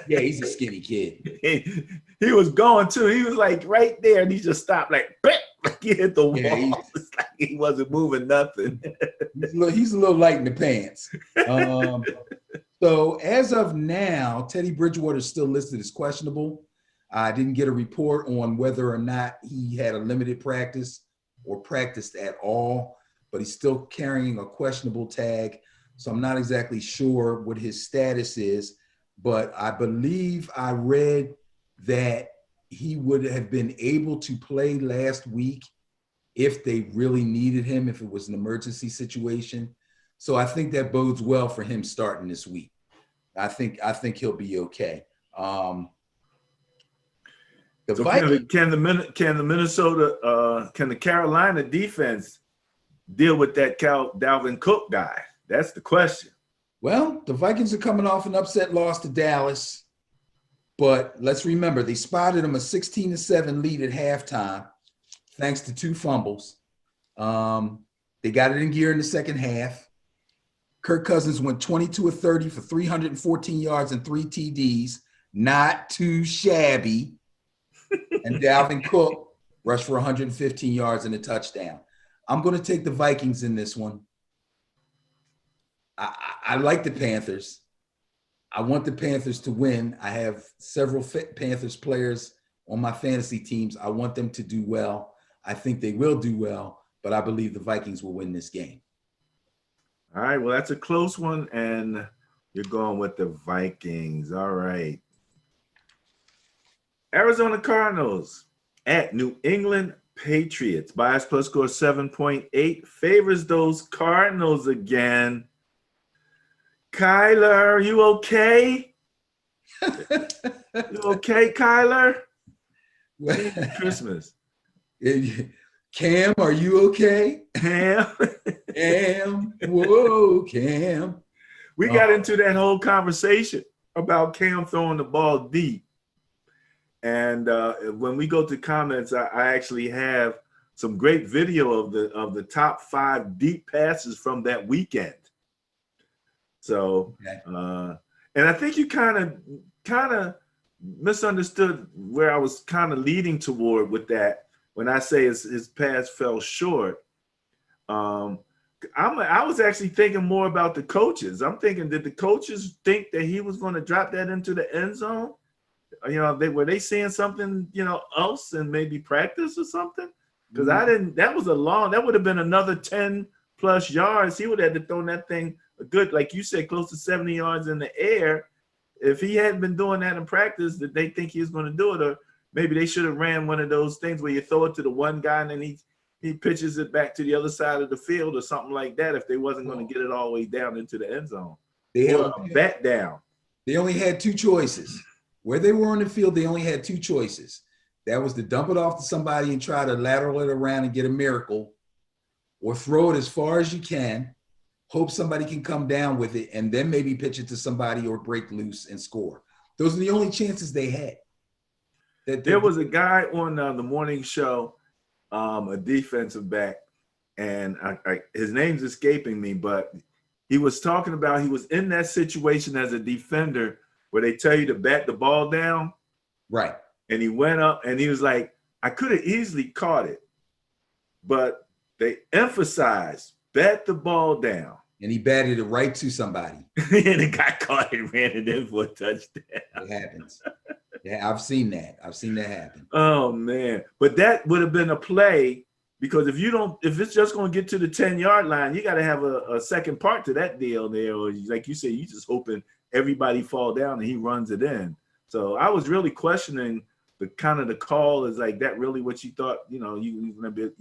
Yeah, he's a skinny kid. He was going too. He was like right there, and he just stopped like he hit the wall. Yeah, It's like he wasn't moving nothing. He's a little light in the pants. So as of now, Teddy Bridgewater is still listed as questionable. I didn't get a report on whether or not he had a limited practice or practiced at all, but he's still carrying a questionable tag. So I'm not exactly sure what his status is, but I believe I read that he would have been able to play last week if they really needed him, if it was an emergency situation. So I think that bodes well for him starting this week. I think he'll be okay. The So Vikings, can the Carolina defense deal with that Dalvin Cook guy? That's the question. well, the Vikings are coming off an upset loss to Dallas, but let's remember they spotted them a 16-7 lead at halftime, thanks to 2 fumbles. They got it in gear in the second half. Kirk Cousins went 22 of 30 for 314 yards and 3 TDs. Not too shabby. And Dalvin Cook rushed for 115 yards and a touchdown. I'm going to take the Vikings in this one. I like the Panthers. I want the Panthers to win. I have several Panthers players on my fantasy teams. I want them to do well. I think they will do well, but I believe the Vikings will win this game. All right, well, that's a close one, and you're going with the Vikings. All right. Arizona Cardinals at New England Patriots. Bias plus score 7.8 favors those Cardinals again. Kyler, are you okay? You okay, Kyler? Christmas. Cam, are you okay? Cam. Cam, whoa, Cam. We got into that whole conversation about Cam throwing the ball deep. And when we go to comments, I actually have some great video of the top 5 deep passes from that weekend. So, Okay. and I think you kind of misunderstood where I was kind of leading toward with that when I say his pass fell short. I was actually thinking more about the coaches. I'm thinking, did the coaches think that he was going to drop that into the end zone? You know, were they seeing something, you know, else and maybe practice or something? Because that would have been another 10 plus yards. He would have had to throw that thing a good, like you said, close to 70 yards in the air. If he hadn't been doing that in practice, did they think he was going to do it? Or maybe they should have ran one of those things where you throw it to the one guy and then he pitches it back to the other side of the field or something like that if they wasn't going to get it all the way down into the end zone. Or a bat down. They only had 2 choices. Where they were on the field, they only had 2 choices. That was to dump it off to somebody and try to lateral it around and get a miracle, or throw it as far as you can, hope somebody can come down with it, and then maybe pitch it to somebody or break loose and score. Those are the only chances they had. There was a guy on the morning show, a defensive back, and his name's escaping me, but he was talking about he was in that situation as a defender where they tell you to bat the ball down. Right. And he went up and he was like, I could have easily caught it, but they emphasized bat the ball down. And he batted it right to somebody. And the guy caught it and ran it in for a touchdown. It happens. Yeah, I've seen that. I've seen that happen. Oh, man. But that would have been a play, because if it's just going to get to the 10-yard line, you got to have a second part to that deal there. Or like you said, you just hoping everybody fall down and he runs it in. So I was really questioning the kind of the call is like that really what you thought, you know, you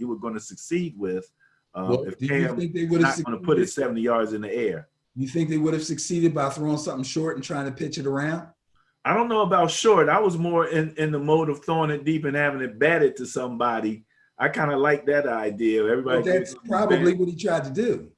were going to succeed with Well, if do you Cam think they would have not going to put it succeeded? 70 yards in the air? You think they would have succeeded by throwing something short and trying to pitch it around? I don't know about short. I was more in the mode of throwing it deep and having it batted to somebody. I kind of like that idea. Well, Everybody that's probably what he tried to do.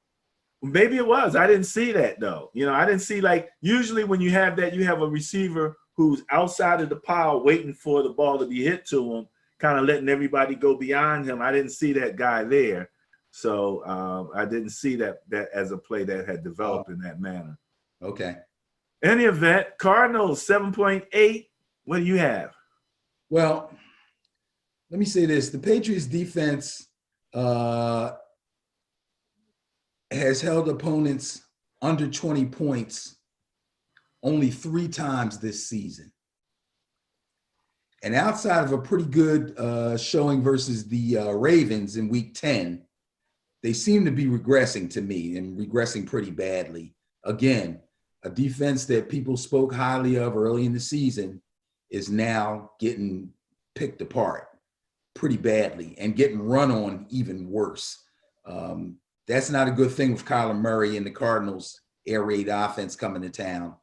Maybe it was. I didn't see that though. You know, I didn't see, like, usually when you have that, you have a receiver who's outside of the pile waiting for the ball to be hit to him, kind of letting everybody go beyond him. I didn't see that guy there. So I didn't see that as a play that had developed in that manner. Okay. Any event, Cardinals 7.8. What do you have? Well, let me say this. The Patriots defense has held opponents under 20 points only 3 times this season. And outside of a pretty good showing versus the Ravens in week 10, they seem to be regressing to me, and regressing pretty badly. Again, a defense that people spoke highly of early in the season is now getting picked apart pretty badly and getting run on even worse. That's not a good thing with Kyler Murray and the Cardinals' air raid offense coming to town.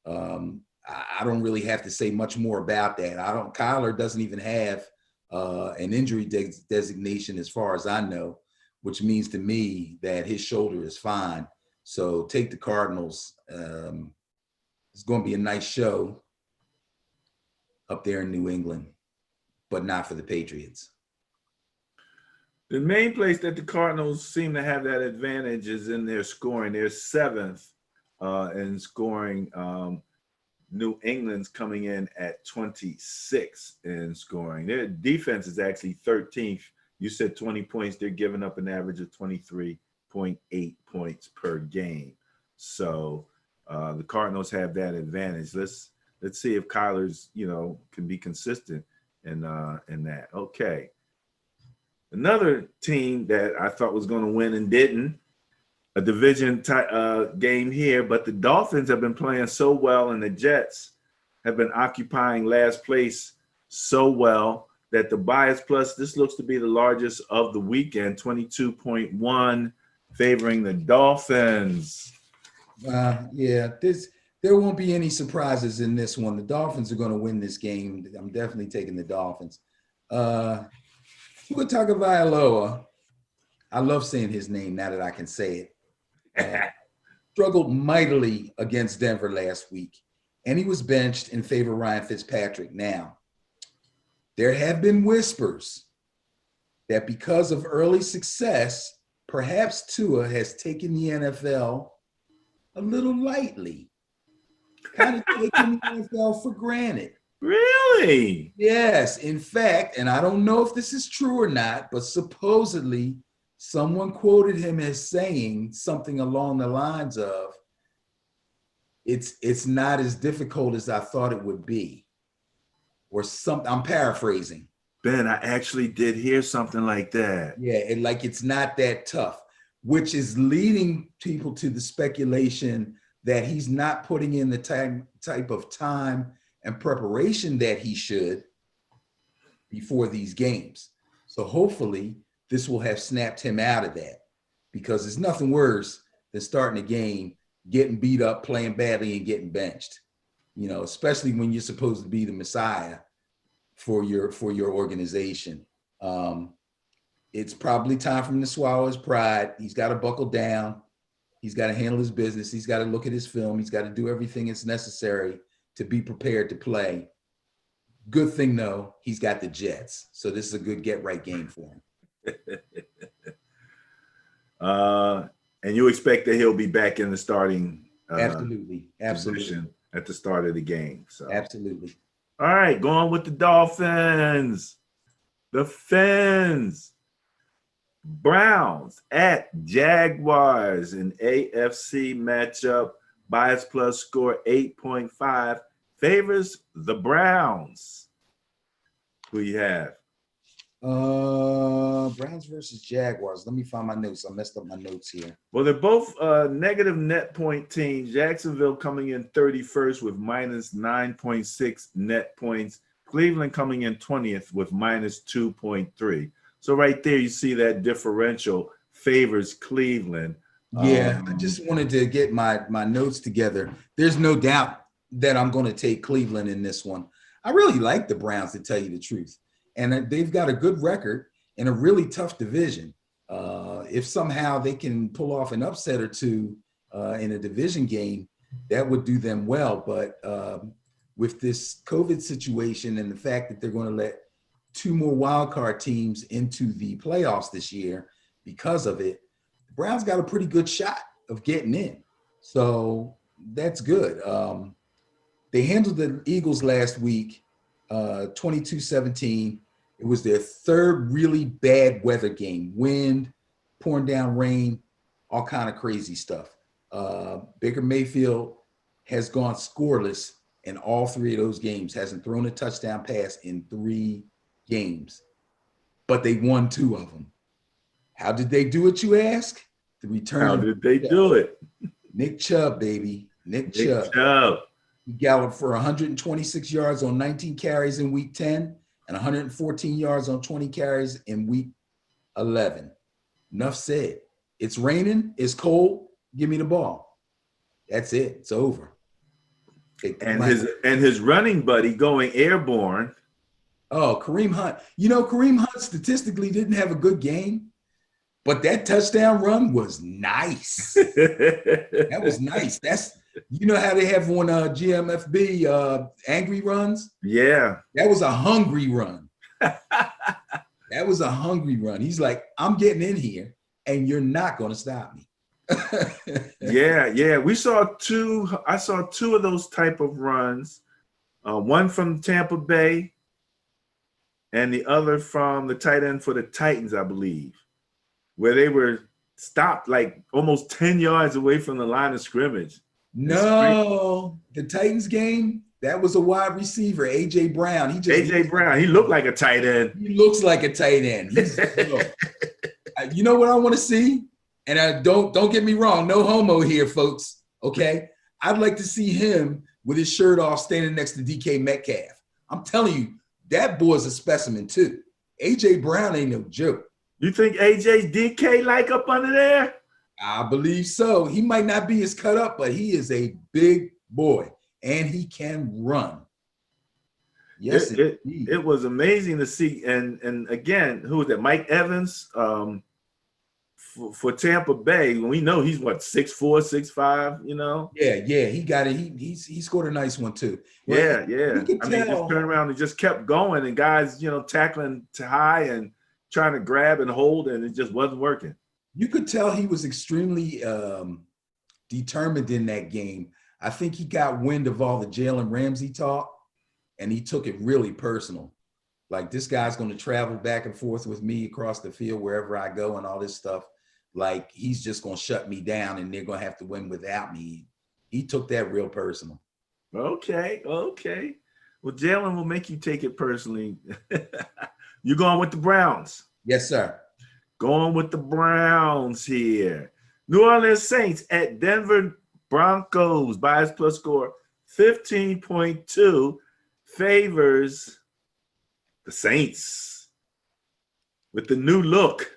I don't really have to say much more about that. Kyler doesn't even have an injury designation as far as I know, which means to me that his shoulder is fine. So take the Cardinals. It's going to be a nice show up there in New England, but not for the Patriots. The main place that the Cardinals seem to have that advantage is in their scoring. They're 7th in scoring. New England's coming in at 26 in scoring. Their defense is actually 13th. You said 20 points. They're giving up an average of 23.8 points per game. So the Cardinals have that advantage. Let's see if Kyler's, can be consistent in that. Okay. Another team that I thought was going to win and didn't, a division game here, but the Dolphins have been playing so well, and the Jets have been occupying last place so well that the bias plus, this looks to be the largest of the weekend, 22.1, favoring the Dolphins. Yeah, there won't be any surprises in this one. The Dolphins are going to win this game. I'm definitely taking the Dolphins. Tua Tagovailoa, I love saying his name now that I can say it. Struggled mightily against Denver last week, and he was benched in favor of Ryan Fitzpatrick. Now, there have been whispers that because of early success, perhaps Tua has taken the NFL a little lightly, kind of taking the NFL for granted. Really? Yes. In fact, and I don't know if this is true or not, but supposedly someone quoted him as saying something along the lines of, it's not as difficult as I thought it would be. Or something, I'm paraphrasing. Ben, I actually did hear something like that. Yeah, and like it's not that tough, which is leading people to the speculation that he's not putting in the type of time and preparation that he should before these games. So hopefully this will have snapped him out of that, because there's nothing worse than starting a game, getting beat up, playing badly, and getting benched. Especially when you're supposed to be the Messiah for your organization. It's probably time for him to swallow his pride. He's got to buckle down. He's got to handle his business. He's got to look at his film. He's got to do everything that's necessary to be prepared to play. Good thing, though, he's got the Jets. So this is a good get-right game for him. And you expect that he'll be back in the starting Absolutely. position at the start of the game. So Absolutely. All right, going with the Dolphins. The Fins. Browns at Jaguars, an AFC matchup. Bias plus score 8.5 favors the Browns. Who you have? Browns versus Jaguars. Let me find my notes. I messed up my notes here. Well, they're both negative net point teams. Jacksonville coming in 31st with minus 9.6 net points. Cleveland coming in 20th with minus 2.3. So right there, you see that differential favors Cleveland. Yeah, I just wanted to get my notes together. There's no doubt that I'm going to take Cleveland in this one. I really like the Browns, to tell you the truth, and they've got a good record in a really tough division. If somehow they can pull off an upset or two in a division game, that would do them well. But with this COVID situation and the fact that they're going to let 2 more wild card teams into the playoffs this year because of it, the Browns got a pretty good shot of getting in. So that's good. They handled the Eagles last week, 22-17. It was their third really bad weather game. Wind, pouring down rain, all kind of crazy stuff. Baker Mayfield has gone scoreless in all 3 of those games, hasn't thrown a touchdown pass in 3 games, but they won 2 of them. How did they do it, you ask? The return. How did they do it? Nick Chubb, baby. Nick Chubb. He galloped for 126 yards on 19 carries in week 10 and 114 yards on 20 carries in week 11. Enough said. It's raining. It's cold. Give me the ball. That's it. It's over. And his running buddy going airborne. Oh, Kareem Hunt. You know, Kareem Hunt statistically didn't have a good game, but that touchdown run was nice. That was nice. That's, you know how they have on GMFB angry runs? Yeah. That was a hungry run. That was a hungry run. He's like, I'm getting in here and you're not going to stop me. Yeah. I saw 2 of those type of runs. One from Tampa Bay and the other from the tight end for the Titans, I believe, where they were stopped like almost 10 yards away from the line of scrimmage. No, the Titans game, that was a wide receiver, A.J. Brown. A.J. Brown, he looked like a tight end. He looks like a tight end. You know what I want to see? And don't get me wrong, no homo here, folks, okay? I'd like to see him with his shirt off standing next to DK Metcalf. I'm telling you, that boy's a specimen too. A.J. Brown ain't no joke. You think AJ's DK like up under there? I believe so. He might not be as cut up, but he is a big boy, and he can run. Yes, it was amazing to see. And again, who was that? Mike Evans for Tampa Bay. We know he's what, 6'4", 6'5", you know? Yeah, he got it. He scored a nice one too. Yeah. I mean, he just turned around and just kept going, and guys, you know, tackling to high and trying to grab and hold, and it just wasn't working. You could tell he was extremely determined in that game. I think he got wind of all the Jalen Ramsey talk, and he took it really personal. Like, this guy's going to travel back and forth with me across the field wherever I go and all this stuff. Like, he's just going to shut me down, and they're going to have to win without me. He took that real personal. Okay. Well, Jalen will make you take it personally. You going with the Browns? Yes, sir. Going with the Browns here. New Orleans Saints at Denver Broncos. Bias plus score 15.2 favors the Saints with the new look.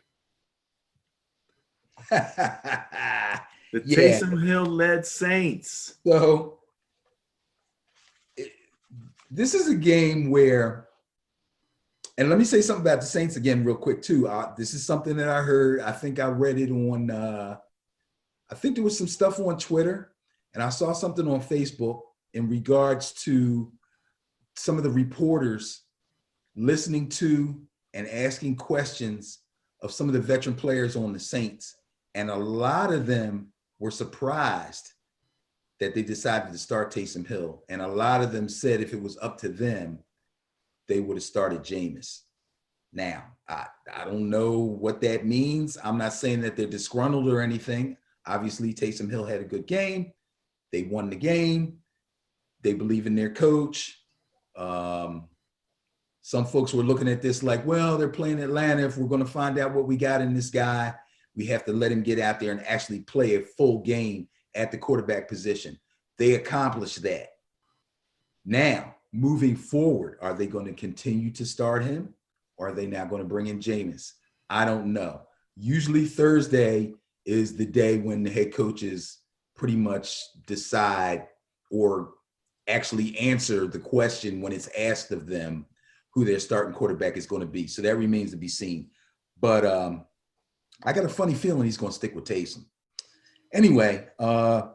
The Taysom Hill-led Saints. So this is a game where, and let me say something about the Saints again real quick too. This is something that I heard. I think I read it on, I think there was some stuff on Twitter, and I saw something on Facebook in regards to some of the reporters listening to and asking questions of some of the veteran players on the Saints. And a lot of them were surprised that they decided to start Taysom Hill. And a lot of them said if it was up to them, they would have started Jameis. Now, I don't know what that means. I'm not saying that they're disgruntled or anything. Obviously, Taysom Hill had a good game. They won the game. They believe in their coach. Some folks were looking at this like, well, they're playing Atlanta. If we're going to find out what we got in this guy, we have to let him get out there and actually play a full game at the quarterback position. They accomplished that. Now, moving forward, are they going to continue to start him, or are they now going to bring in Jameis? I don't know. Usually Thursday is the day when the head coaches pretty much decide or actually answer the question when it's asked of them who their starting quarterback is going to be. So that remains to be seen. But I got a funny feeling he's going to stick with Taysom. Anyway, the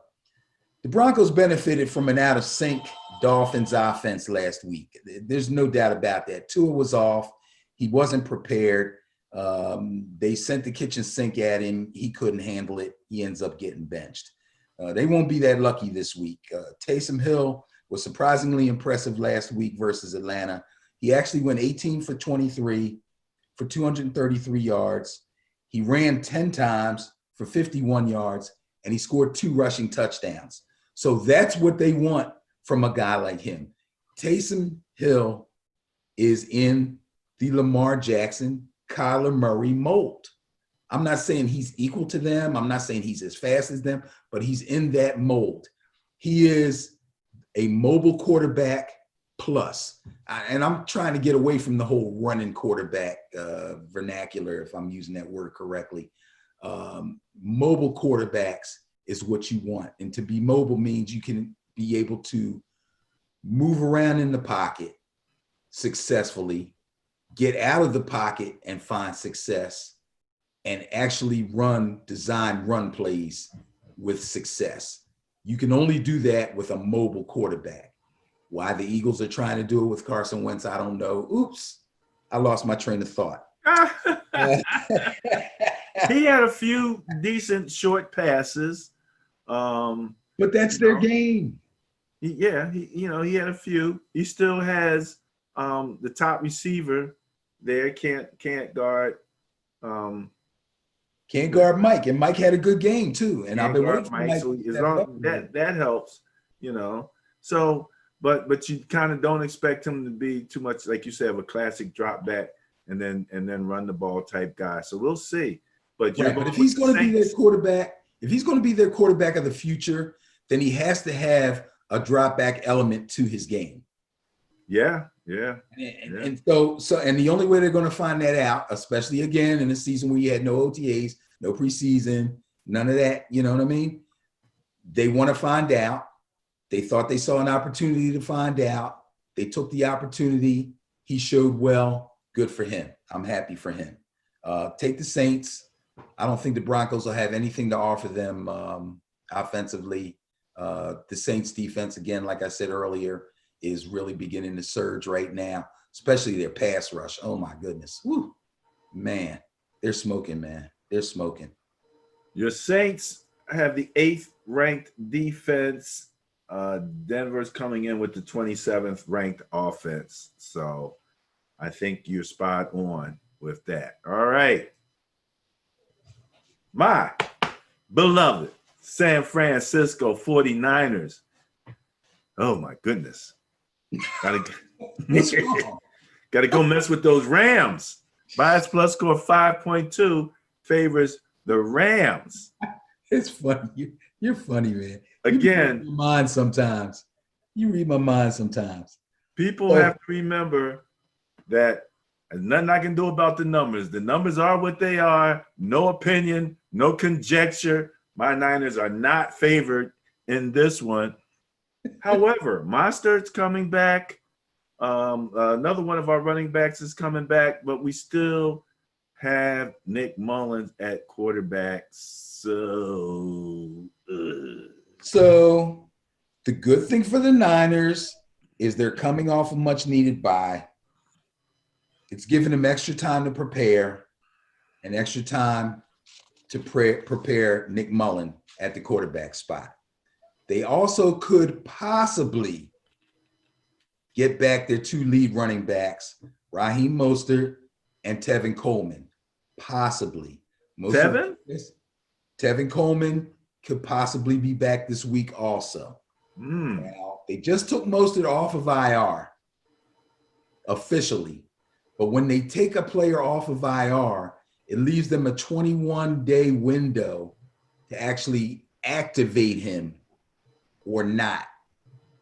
Broncos benefited from an out-of-sync Dolphins offense last week. There's no doubt about that. Tua was off. He wasn't prepared. They sent the kitchen sink at him. He couldn't handle it. He ends up getting benched. They won't be that lucky this week. Taysom Hill was surprisingly impressive last week versus Atlanta. He actually went 18 for 23 for 233 yards. He ran 10 times for 51 yards, and he scored 2 rushing touchdowns. So that's what they want from a guy like him. Taysom Hill is in the Lamar Jackson, Kyler Murray mold. I'm not saying he's equal to them. I'm not saying he's as fast as them, but he's in that mold. He is a mobile quarterback plus. And I'm trying to get away from the whole running quarterback vernacular, if I'm using that word correctly. Mobile quarterbacks is what you want. And to be mobile means you can be able to move around in the pocket successfully, get out of the pocket and find success, and actually design run plays with success. You can only do that with a mobile quarterback. Why the Eagles are trying to do it with Carson Wentz, I don't know. Oops, I lost my train of thought. He had a few decent short passes. But that's their game. He had a few. He still has the top receiver there. Can't guard. Can't guard Mike, and Mike had a good game too. And I've been waiting for Mike. So as long that helps, So, but you kind of don't expect him to be too much, like you said, of a classic drop back and then run the ball type guy. So we'll see. But if he's going to be their quarterback, if he's going to be their quarterback of the future, then he has to have a drop back element to his game. Yeah. And so the only way they're going to find that out, especially again in a season where you had no OTAs, no preseason, none of that, you know what I mean? They want to find out. They thought they saw an opportunity to find out. They took the opportunity. He showed well. Good for him. I'm happy for him. Take the Saints. I don't think the Broncos will have anything to offer them offensively. The Saints defense, again, like I said earlier, is really beginning to surge right now, especially their pass rush. Oh my goodness. Woo. Man, they're smoking, man. They're smoking. Your Saints have the 8th ranked defense. Denver's coming in with the 27th ranked offense. So I think you're spot on with that. All right. My beloved San Francisco 49ers. Oh my goodness. Gotta go mess with those Rams. Bias plus score 5.2 favors the Rams. It's funny. You're funny, man. Again, you read my mind sometimes. You read my mind sometimes. People have to remember that there's nothing I can do about the numbers. The numbers are what they are. No opinion, no conjecture. My Niners are not favored in this one. However, Mostert's coming back. Another one of our running backs is coming back, but we still have Nick Mullins at quarterback. So the good thing for the Niners is they're coming off a much needed bye. It's giving them extra time to prepare and extra time to prepare Nick Mullen at the quarterback spot. They also could possibly get back their 2 lead running backs, Raheem Mostert and Tevin Coleman. Possibly. Tevin Coleman could possibly be back this week also. Now, they just took Mostert off of IR officially. But when they take a player off of IR, it leaves them a 21-day window to actually activate him or not.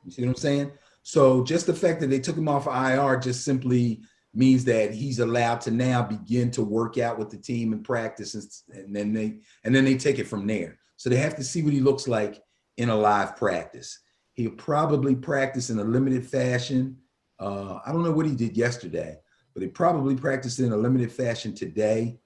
You see what I'm saying? So just the fact that they took him off of IR just simply means that he's allowed to now begin to work out with the team and practice, and then they take it from there. So they have to see what he looks like in a live practice. He'll probably practice in a limited fashion. I don't know what he did yesterday, but he probably practiced in a limited fashion today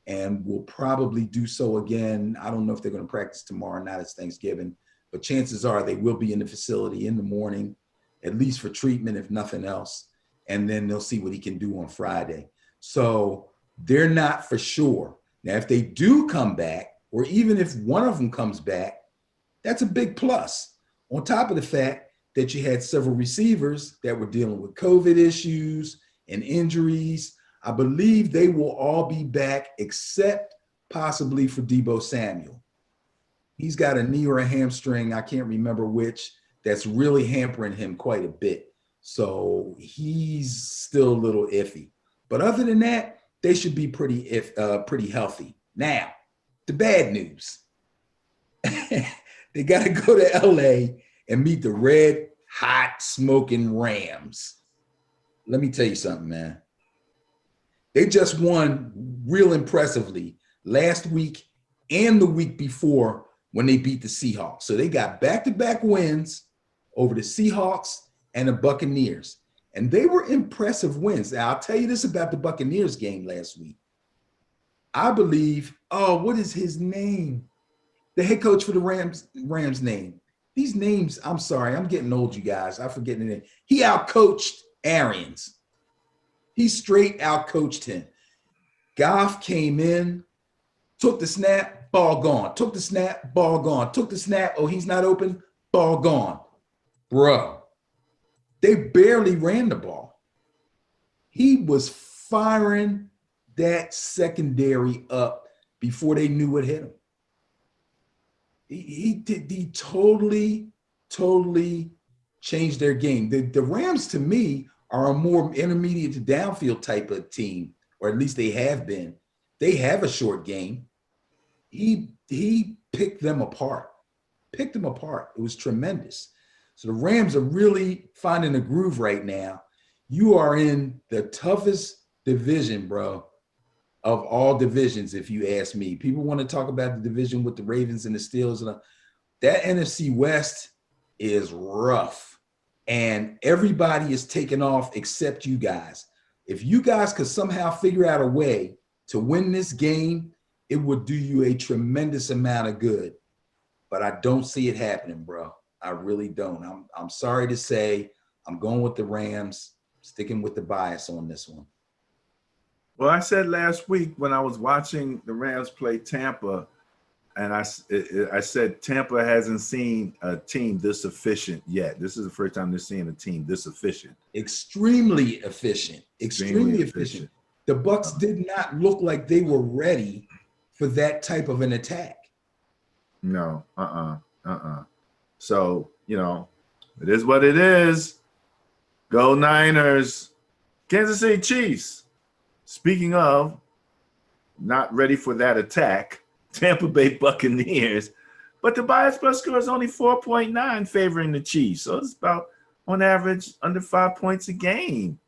and will probably do so again. I don't know if they're going to practice tomorrow night. It's Thanksgiving, but chances are they will be in the facility in the morning, at least for treatment, if nothing else. And then they'll see what he can do on Friday. So they're not for sure. Now, if they do come back, or even if one of them comes back, that's a big plus. On top of the fact that you had several receivers that were dealing with COVID issues and injuries. I believe they will all be back except possibly for Deebo Samuel. He's got a knee or a hamstring, I can't remember which, that's really hampering him quite a bit. So he's still a little iffy. But other than that, they should be pretty healthy. Now, the bad news. They got to go to LA and meet the red hot smoking Rams. Let me tell you something, man. They just won real impressively last week and the week before when they beat the Seahawks. So they got back-to-back wins over the Seahawks and the Buccaneers. And they were impressive wins. Now, I'll tell you this about the Buccaneers game last week. I believe, what is his name? The head coach for the Rams name. These names, I'm sorry, I'm getting old, you guys. I forget the name. He outcoached Arians. He straight outcoached him. Goff came in, took the snap, ball gone. Took the snap, ball gone. Took the snap, he's not open, ball gone. Bro, they barely ran the ball. He was firing that secondary up before they knew what hit him. He totally changed their game. The Rams, to me, are a more intermediate to downfield type of team, or at least they have been. They have a short game. He picked them apart. It was tremendous. So the Rams are really finding a groove right now. You are in the toughest division, bro, of all divisions, if you ask me. People want to talk about the division with the Ravens and the Steelers. That NFC West is rough. And everybody is taking off except you guys. If you guys could somehow figure out a way to win this game, it would do you a tremendous amount of good. But I don't see it happening, bro. I really don't. I'm sorry to say, I'm going with the Rams, sticking with the bias on this one. Well, I said last week when I was watching the Rams play Tampa, and I said Tampa hasn't seen a team this efficient yet. This is the first time they're seeing a team this efficient. Extremely efficient. Extremely efficient. The Bucks did not look like they were ready for that type of an attack. No, So, it is what it is. Go Niners. Kansas City Chiefs. Speaking of not ready for that attack, Tampa Bay Buccaneers. But the bias plus score is only 4.9 favoring the Chiefs. So it's about, on average, under 5 points a game.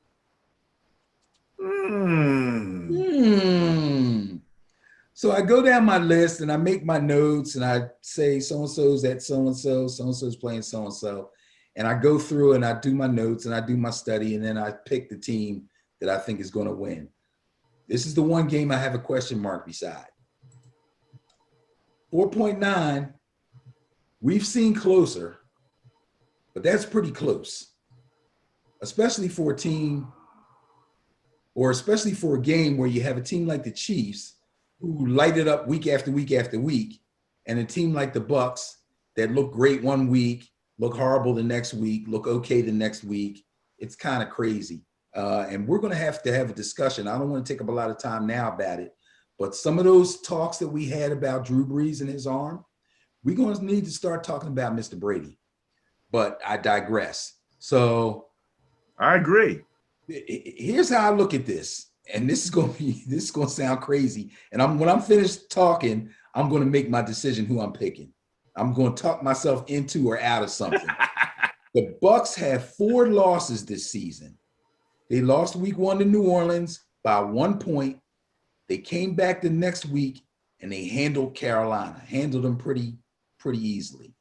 So I go down my list and I make my notes and I say so-and-so's at so-and-so, so-and-so's playing so-and-so. And I go through and I do my notes and I do my study and then I pick the team that I think is going to win. This is the one game I have a question mark beside. 4.9, we've seen closer, but that's pretty close, especially for a team, or especially for a game where you have a team like the Chiefs who light it up week after week after week, and a team like the Bucks that look great one week, look horrible the next week, look okay the next week. It's kind of crazy. And we're going to have a discussion. I don't want to take up a lot of time now about it, but some of those talks that we had about Drew Brees and his arm, we're going to need to start talking about Mr. Brady. But I digress. So I agree. Here's how I look at this. And this is going to sound crazy. And when I'm finished talking, I'm going to make my decision who I'm picking. I'm going to talk myself into or out of something. The Bucks have 4 losses this season. They lost week 1 to New Orleans by 1 point. They came back the next week and they handled Carolina, handled them pretty easily.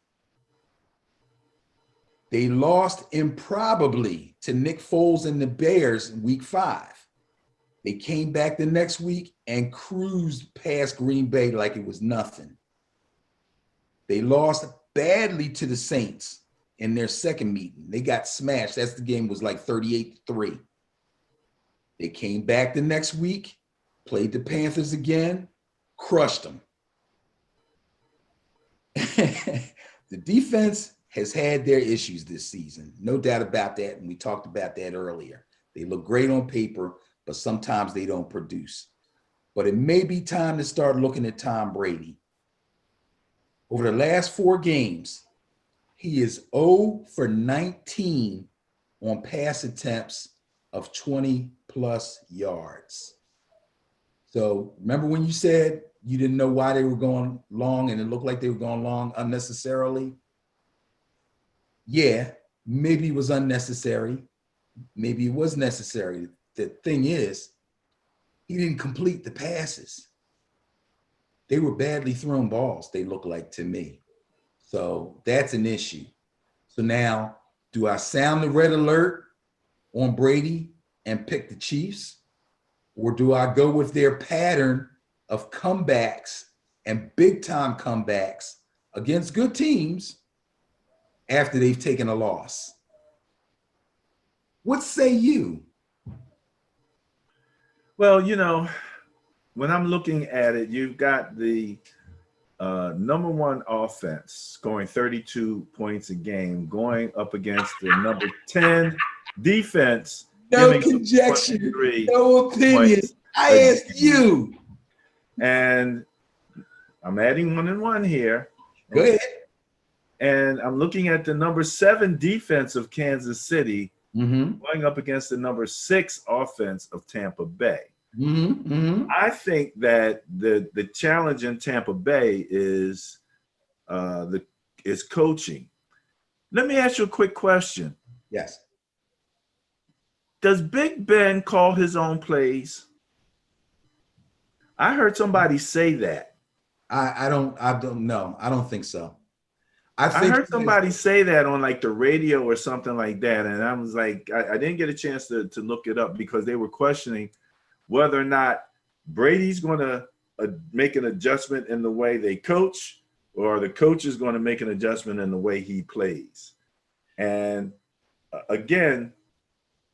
They lost improbably to Nick Foles and the Bears in week 5. They came back the next week and cruised past Green Bay like it was nothing. They lost badly to the Saints in their second meeting. They got smashed. That's the game was like 38-3. They came back the next week, played the Panthers again, crushed them. The defense has had their issues this season. No doubt about that. And we talked about that earlier. They look great on paper, but sometimes they don't produce. But it may be time to start looking at Tom Brady. Over the last 4 games, he is 0 for 19 on pass attempts of 20-plus yards. So remember when you said you didn't know why they were going long and it looked like they were going long unnecessarily? Yeah, maybe it was unnecessary. Maybe it was necessary. The thing is, he didn't complete the passes. They were badly thrown balls, they look like to me. So that's an issue. So now, do I sound the red alert on Brady and pick the Chiefs? Or do I go with their pattern of comebacks and big-time comebacks against good teams after they've taken a loss? What say you? Well, you know, when I'm looking at it, you've got the number 1 offense scoring 32 points a game, going up against the number 10 defense. No conjecture, no opinion. I asked you. And I'm adding 1 and 1 here. Go ahead. And I'm looking at the number 7 defense of Kansas City going up against the number 6 offense of Tampa Bay. I think that the challenge in Tampa Bay is coaching. Let me ask you a quick question. Yes. Does Big Ben call his own plays? I heard somebody say that. I don't know. I don't think so. I heard somebody say that on like the radio or something like that. And I was like, I didn't get a chance to look it up because they were questioning whether or not Brady's going to make an adjustment in the way they coach, or the coach is going to make an adjustment in the way he plays. And again,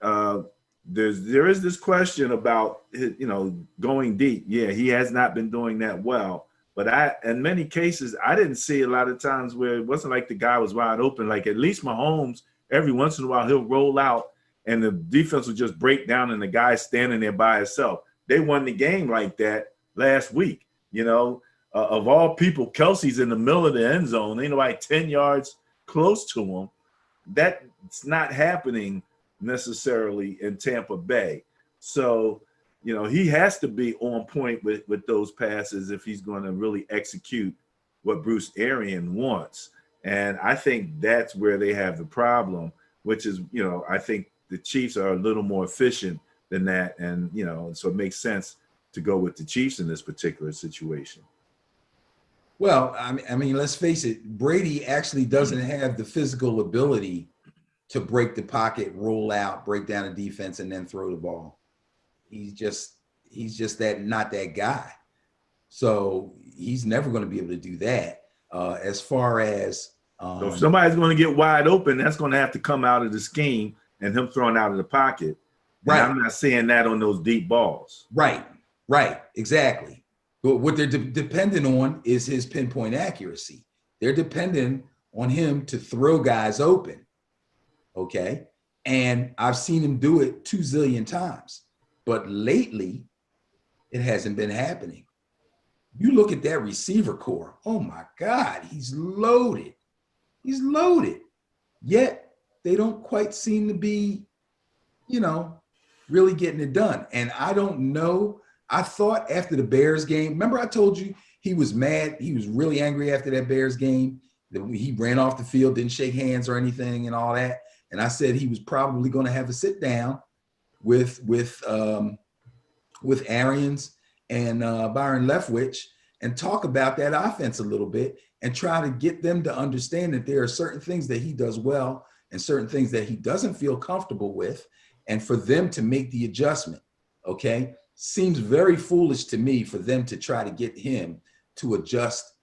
there is this question about, you know, going deep. Yeah, he has not been doing that well. But in many cases, I didn't see a lot of times where it wasn't like the guy was wide open. Like at least Mahomes, every once in a while, he'll roll out and the defense will just break down and the guy's standing there by himself. They won the game like that last week. You know, of all people, Kelsey's in the middle of the end zone. Ain't nobody 10 yards close to him. That's not happening necessarily in Tampa Bay. So, you know, he has to be on point with those passes if he's going to really execute what Bruce Arians wants. And I think that's where they have the problem, which is, you know, I think the Chiefs are a little more efficient than that. And, you know, so it makes sense to go with the Chiefs in this particular situation. Well, I mean, let's face it, Brady actually doesn't have the physical ability to break the pocket, roll out, break down a defense, and then throw the ball. He's just not that guy. So he's never going to be able to do that. As far as so if somebody's going to get wide open, that's going to have to come out of the scheme and him throwing out of the pocket. Right. And I'm not seeing that on those deep balls. Right, exactly. But what they're dependent on is his pinpoint accuracy. They're dependent on him to throw guys open. Okay. And I've seen him do it 2 zillion times. But lately, it hasn't been happening. You look at that receiver core. Oh, my God. He's loaded. He's loaded. Yet, they don't quite seem to be, you know, really getting it done. And I don't know. I thought after the Bears game, remember I told you he was mad. He was really angry after that Bears game. He ran off the field, didn't shake hands or anything and all that. And I said he was probably going to have a sit down with Arians and Byron Leftwich and talk about that offense a little bit and try to get them to understand that there are certain things that he does well and certain things that he doesn't feel comfortable with, and for them to make the adjustment. Okay. Seems very foolish to me for them to try to get him to adjust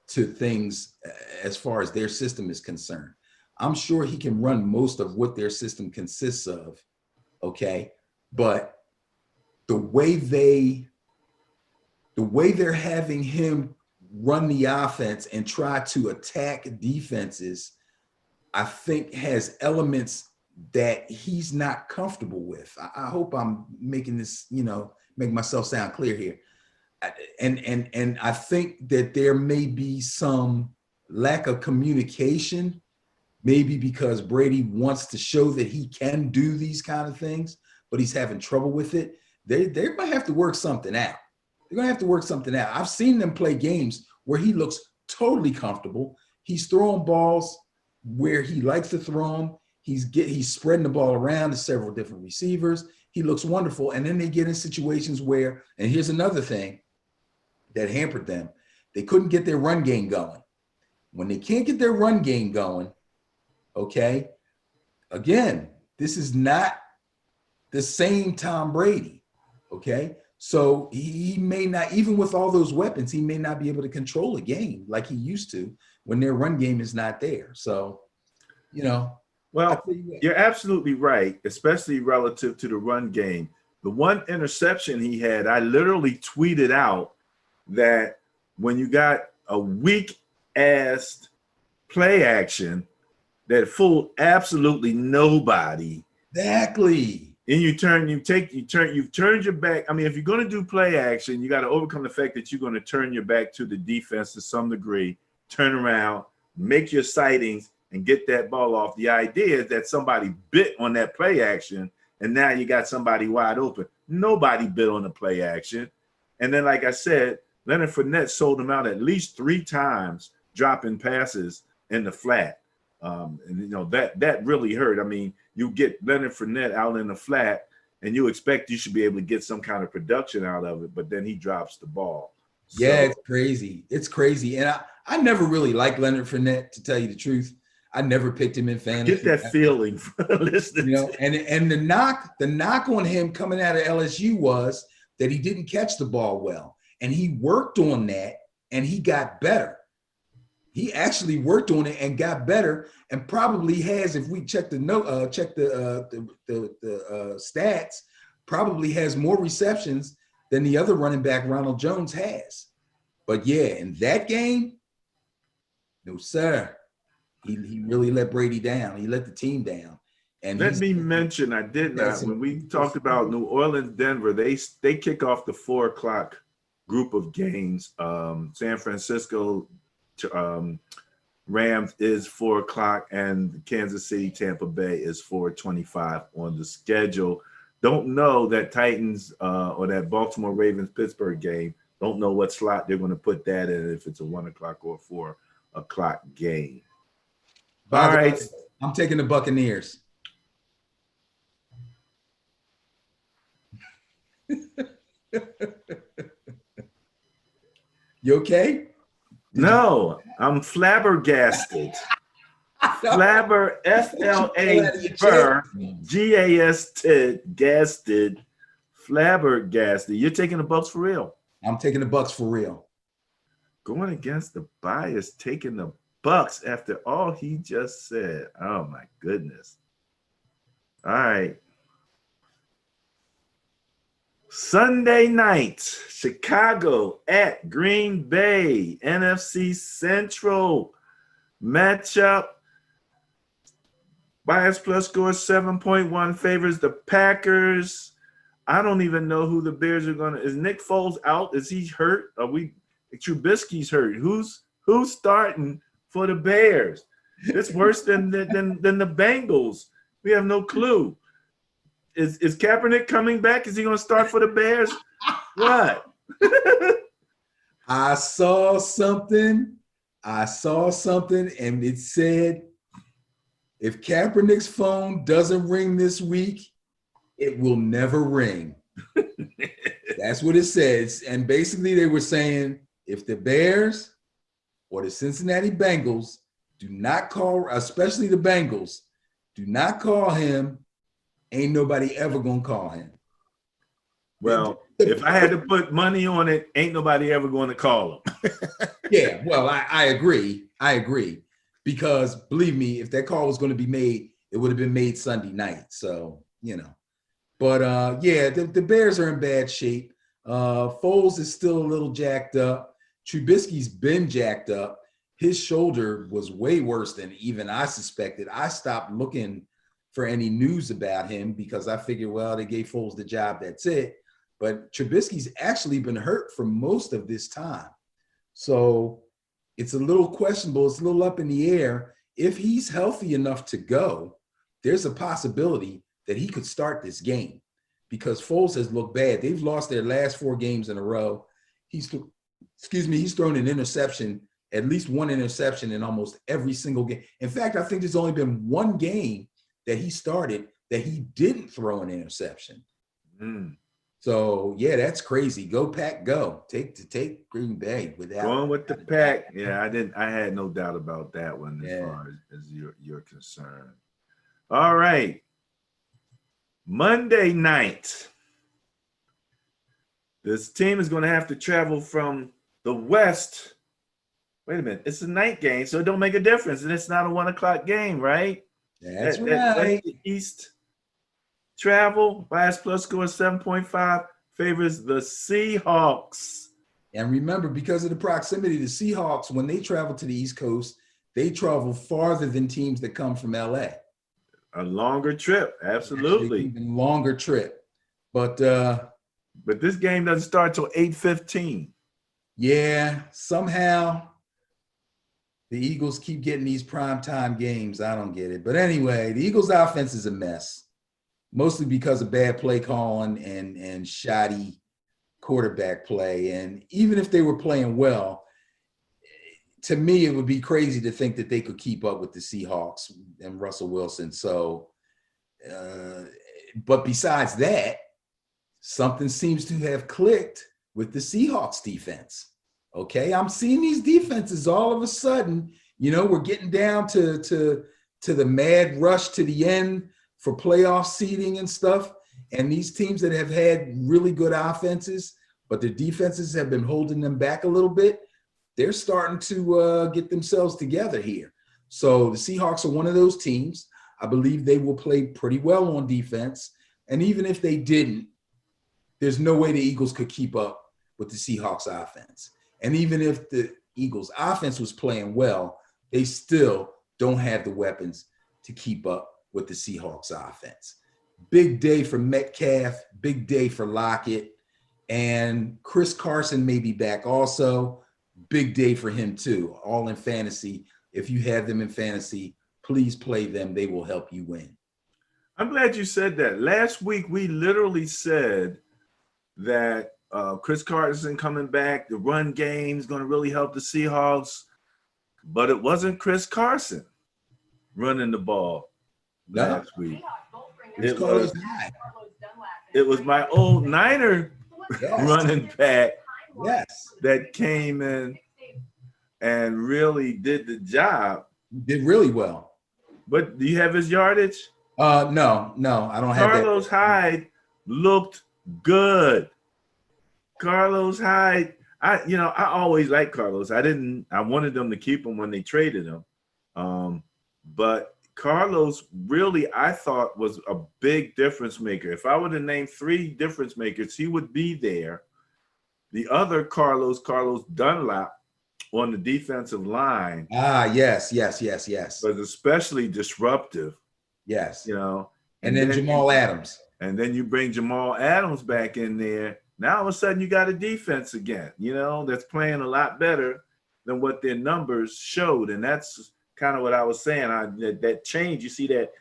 to things as far as their system is concerned. I'm sure he can run most of what their system consists of. Okay. But the way they're having him run the offense and try to attack defenses, I think has elements that he's not comfortable with. I hope I'm making this, make myself sound clear here. And I think that there may be some lack of communication, maybe because Brady wants to show that he can do these kind of things, but he's having trouble with it. They might have to work something out. They're gonna have to work something out. I've seen them play games where he looks totally comfortable. He's throwing balls where he likes to throw them. He's spreading the ball around to several different receivers. He looks wonderful. And then they get in situations where, and here's another thing that hampered them. They couldn't get their run game going. When they can't get their run game going, okay, again, this is not the same Tom Brady, okay? So he may not, even with all those weapons, he may not be able to control a game like he used to when their run game is not there. So, Well, you're absolutely right, especially relative to the run game. The one interception he had, I literally tweeted out that when you got a weak-ass play action that fooled absolutely nobody. Exactly. And you've turned your back. I mean, if you're going to do play action, you got to overcome the fact that you're going to turn your back to the defense to some degree, turn around, make your sightings, and get that ball off. The idea is that somebody bit on that play action, and now you got somebody wide open. Nobody bit on the play action. And then, like I said, Leonard Fournette sold him out at least 3 times, dropping passes in the flat. And that really hurt. I mean, you get Leonard Fournette out in the flat, and you expect you should be able to get some kind of production out of it, but then he drops the ball. Yeah, it's crazy. It's crazy. And I never really liked Leonard Fournette, to tell you the truth. I never picked him in fantasy. Get that feeling listening. And the knock on him coming out of LSU was that he didn't catch the ball well. And he worked on that and he got better. He actually worked on it and got better, and probably has, if we check the stats, probably has more receptions than the other running back Ronald Jones has. But yeah, in that game, no sir. He really let Brady down. He let the team down. And let me mention, I did not, when we talked about New Orleans, Denver, they kick off the 4:00 group of games. San Francisco Rams is 4:00, and Kansas City, Tampa Bay is 4:25 on the schedule. Don't know that Titans or that Baltimore Ravens Pittsburgh game. Don't know what slot they're going to put that in, if it's a 1 o'clock or a 4 o'clock game. All right, I'm taking the Buccaneers. You okay? No, I'm flabbergasted. Flabber, F-L-A-B-E-R-G-A-S-T, gasted, flabbergasted. You're taking the Bucks for real? I'm taking the Bucks for real. Going against the bias, taking the Bucks after all he just said. Oh my goodness. All right. Sunday night, Chicago at Green Bay, NFC Central matchup. Bias plus score 7.1 favors the Packers. I don't even know who the Bears are going to. Is Nick Foles out? Is he hurt? Trubisky's hurt. Who's starting for the Bears? It's worse than the Bengals. We have no clue. Is Kaepernick coming back? Is he going to start for the Bears? What? I saw something I saw something and it said, if Kaepernick's phone doesn't ring this week, it will never ring. That's what it says. And basically they were saying, if the Bears or the Cincinnati Bengals do not call, especially the Bengals, do not call him, ain't nobody ever gonna call him. Well, if I had to put money on it, ain't nobody ever going to call him. Yeah, well, I agree. I agree. Because believe me, if that call was going to be made, it would have been made Sunday night. So, you know. But yeah, the Bears are in bad shape. Foles is still a little jacked up. Trubisky's been jacked up. His shoulder was way worse than even I suspected. I stopped looking for any news about him because I figured, well, they gave Foles the job, that's it. But Trubisky's actually been hurt for most of this time. So it's a little questionable. It's a little up in the air. If he's healthy enough to go, there's a possibility that he could start this game because Foles has looked bad. They've lost their last 4 games in a row. He's thrown an interception, at least one interception in almost every single game. In fact, I think there's only been one game that he started that he didn't throw an interception. So yeah, that's crazy. Go Pack, go. Take Green Bay without going with the Pack. Yeah, I had no doubt about that one as far as you're concerned. All right. Monday night. This team is going to have to travel from the West. Wait a minute. It's a night game, so it don't make a difference. And it's not a 1 o'clock game, right? That's right. West to East travel. Bias plus score 7.5 favors the Seahawks. And remember, because of the proximity, the Seahawks, when they travel to the East Coast, they travel farther than teams that come from LA. A longer trip, absolutely. Even longer trip. But this game doesn't start till 8:15. Yeah, somehow the Eagles keep getting these primetime games. I don't get it. But anyway, the Eagles' offense is a mess, mostly because of bad play calling and shoddy quarterback play. And even if they were playing well, to me, it would be crazy to think that they could keep up with the Seahawks and Russell Wilson. So, but besides that, something seems to have clicked with the Seahawks defense. Okay, I'm seeing these defenses all of a sudden, you know, we're getting down to the mad rush to the end for playoff seeding and stuff. And these teams that have had really good offenses, but their defenses have been holding them back a little bit, they're starting to get themselves together here. So the Seahawks are one of those teams. I believe they will play pretty well on defense. And even if they didn't, there's no way the Eagles could keep up with the Seahawks offense. And even if the Eagles offense was playing well, they still don't have the weapons to keep up with the Seahawks offense. Big day for Metcalf, big day for Lockett, and Chris Carson may be back also. Big day for him too, all in fantasy. If you have them in fantasy, please play them. They will help you win. I'm glad you said that. Last week, we literally said that Chris Carson coming back, the run game is going to really help the Seahawks, but it wasn't Chris Carson running the ball last week. It was my old Niner running back that came in and really did the job. Did really well. But do you have his yardage? No, I don't have that. Carlos Hyde looked good. Carlos Hyde, I always liked Carlos. I wanted them to keep him when they traded him. But Carlos really, I thought, was a big difference maker. If I were to name 3 difference makers, he would be there. The other Carlos Dunlap on the defensive line. Yes. Was especially disruptive. Yes. You know. And then Jamal Adams. And then you bring Jamal Adams back in there. Now all of a sudden you got a defense again, that's playing a lot better than what their numbers showed. And that's kind of what I was saying. That change, you see that,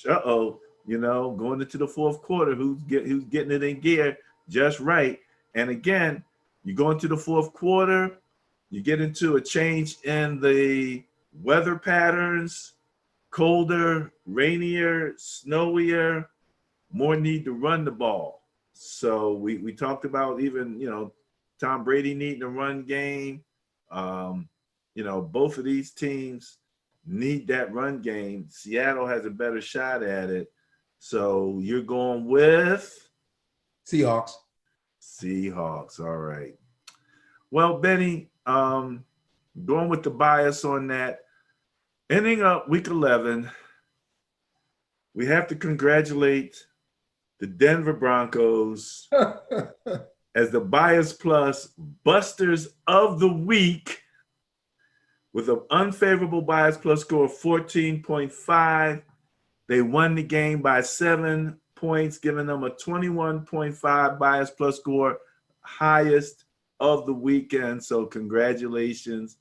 going into the fourth quarter, who's getting it in gear just right. And again, you go into the fourth quarter, you get into a change in the weather patterns, colder, rainier, snowier, more need to run the ball. So we talked about even, Tom Brady needing a run game. Both of these teams need that run game. Seattle has a better shot at it. So you're going with Seahawks. Seahawks. All right. Well, Benny, going with the bias on that. Ending up week 11, we have to congratulate the Denver Broncos as the Bias Plus Busters of the Week with an unfavorable Bias Plus score of 14.5. They won the game by 7 points, giving them a 21.5 Bias Plus score, highest of the weekend. So congratulations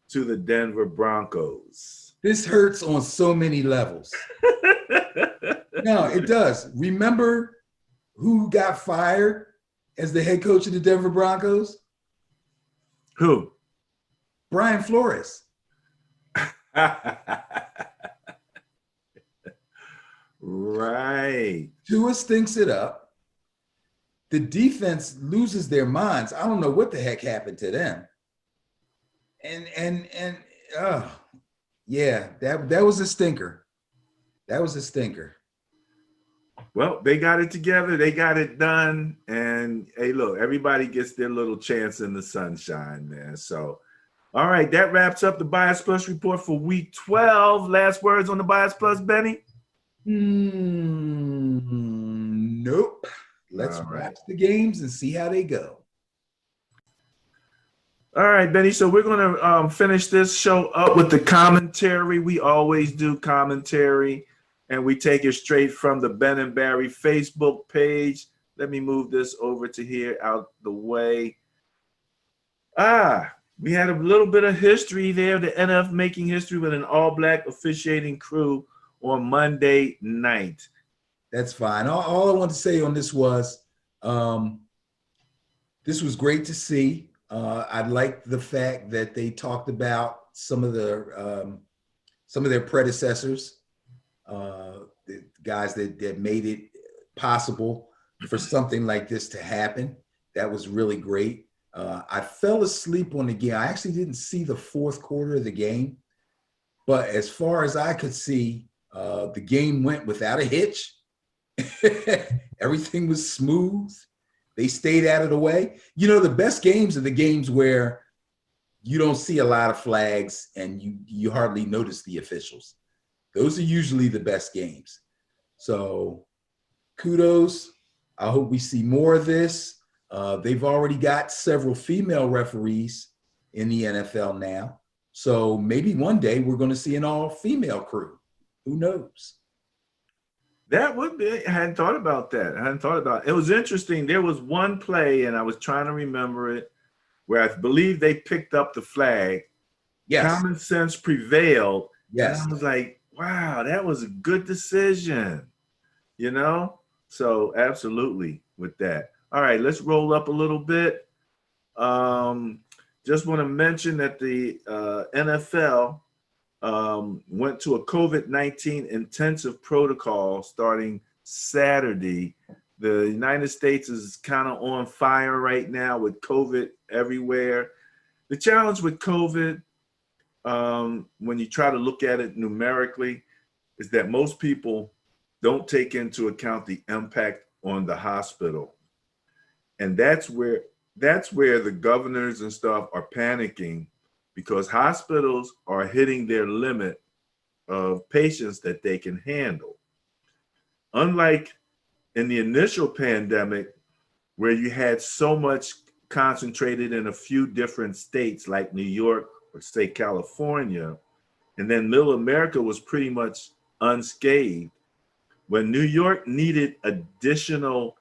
to the Denver Broncos. This hurts on so many levels. No, it does. Remember who got fired as the head coach of the Denver Broncos? Who? Brian Flores. Right. Tua stinks it up. The defense loses their minds. I don't know what the heck happened to them. Yeah, that was a stinker. That was a stinker. Well, they got it together. They got it done. And hey, look, everybody gets their little chance in the sunshine, man. So, all right, that wraps up the Bias Plus report for week 12. Last words on the Bias Plus, Benny? Nope. Let's watch the games and see how they go. All right, Benny. So we're going to finish this show up with the commentary. We always do commentary, and we take it straight from the Ben and Barry Facebook page. Let me move this over to here out the way. We had a little bit of history there. The NF making history with an all-black officiating crew on Monday night. That's fine. All I want to say on this was this was great to see. I liked the fact that they talked about some of their predecessors, the guys that made it possible for something like this to happen. That was really great. I fell asleep on the game. I actually didn't see the fourth quarter of the game, but as far as I could see, the game went without a hitch. Everything was smooth. They stayed out of the way. The best games are the games where you don't see a lot of flags and you hardly notice the officials. Those are usually the best games. So kudos. I hope we see more of this. They've already got several female referees in the NFL now. So maybe one day we're going to see an all-female crew. Who knows? That would be, I hadn't thought about that. It was interesting. There was one play, and I was trying to remember it, where I believe they picked up the flag. Yes. Common sense prevailed. Yes. And I was like, wow, that was a good decision. So absolutely with that. All right, let's roll up a little bit. Just want to mention that the NFL went to a COVID-19 intensive protocol starting Saturday. The United States is kind of on fire right now with COVID everywhere. The challenge with COVID, when you try to look at it numerically, is that most people don't take into account the impact on the hospital. And that's where the governors and stuff are panicking, because hospitals are hitting their limit of patients that they can handle. Unlike in the initial pandemic, where you had so much concentrated in a few different states like New York or say California, and then Middle America was pretty much unscathed. When New York needed additional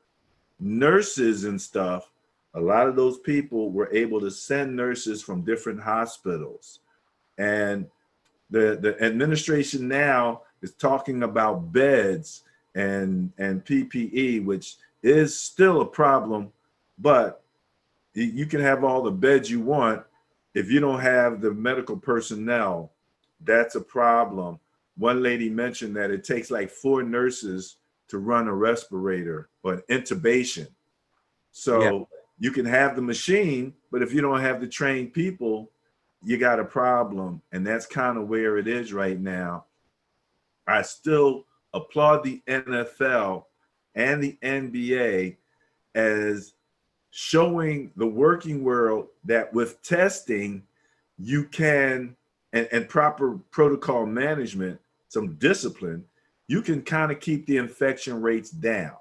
nurses and stuff, a lot of those people were able to send nurses from different hospitals. And the administration now is talking about beds and PPE, which is still a problem, but you can have all the beds you want. if you don't have the medical personnel, that's a problem. One lady mentioned that it takes like 4 nurses to run a respirator or an intubation. Yeah. So you can have the machine, but if you don't have the trained people, you got a problem. And that's kind of where it is right now. I still applaud the NFL and the NBA as showing the working world that with testing, you can, and proper protocol management, some discipline, you can kind of keep the infection rates down.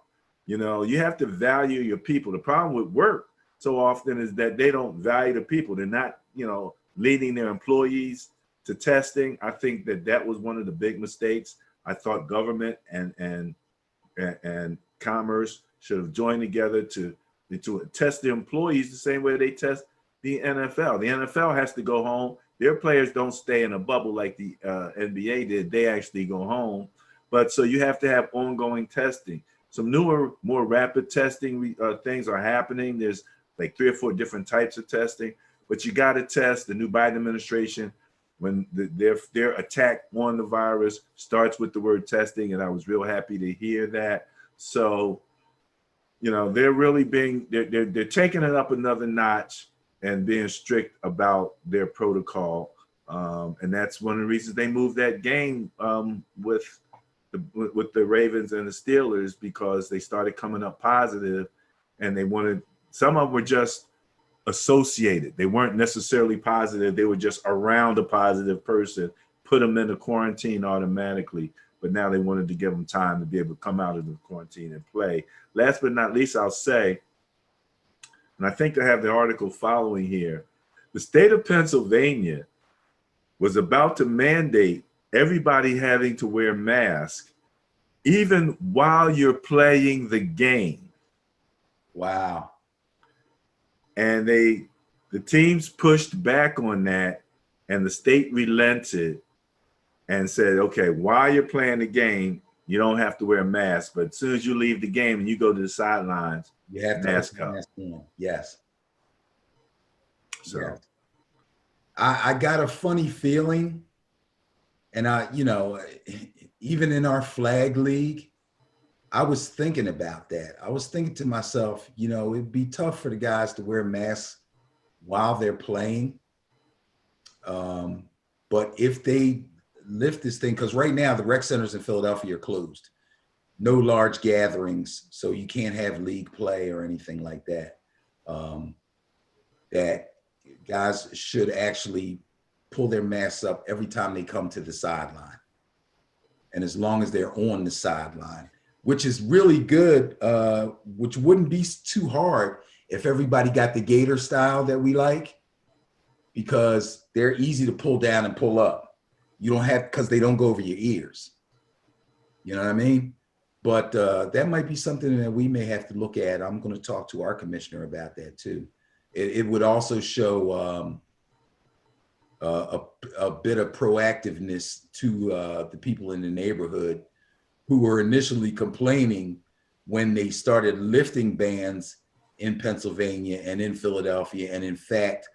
You know, you have to value your people. The problem with work so often is that they don't value the people. They're not, you know, leading their employees to testing. I think that that was one of the big mistakes. I thought government and commerce should have joined together to test the employees the same way they test the NFL. The NFL has to go home. Their players don't stay in a bubble like the NBA did. They actually go home. But so you have to have ongoing testing. Some newer, more rapid testing things are happening. There's like 3 or 4 different types of testing, but you got to test. The new Biden administration, when their attack on the virus starts with the word testing, and I was real happy to hear that. So, you know, they're really being they're taking it up another notch and being strict about their protocol, and that's one of the reasons they moved that game with the Ravens and the Steelers, because they started coming up positive, and they wanted, some of them were just associated. They weren't necessarily positive. They were just around a positive person, put them into quarantine automatically. But now they wanted to give them time to be able to come out of the quarantine and play. Last but not least, I'll say, and I think I have the article following here, the state of Pennsylvania was about to mandate everybody having to wear masks even while you're playing the game. Wow. And the teams pushed back on that, and the state relented and said, okay, while you're playing the game, you don't have to wear a mask, but as soon as you leave the game and you go to the sidelines, You have to mask up. mask on. Yes. So yes. I got a funny feeling, and you know, even in our flag league, I was thinking about that. I was thinking to myself, you know, it'd be tough for the guys to wear masks while they're playing. But if they lift this thing, because right now the rec centers in Philadelphia are closed, no large gatherings, so you can't have league play or anything like that. That guys should actually pull their masks up every time they come to the sideline, and as long as they're on the sideline, which is really good, which wouldn't be too hard if everybody got the Gator style that we like, because they're easy to pull down and pull up. You don't have, because they don't go over your ears. You know what I mean? But that might be something that we may have to look at. I'm going to talk to our commissioner about that too. It would also show a bit of proactiveness to the people in the neighborhood who were initially complaining when they started lifting bans in Pennsylvania and in Philadelphia, and in fact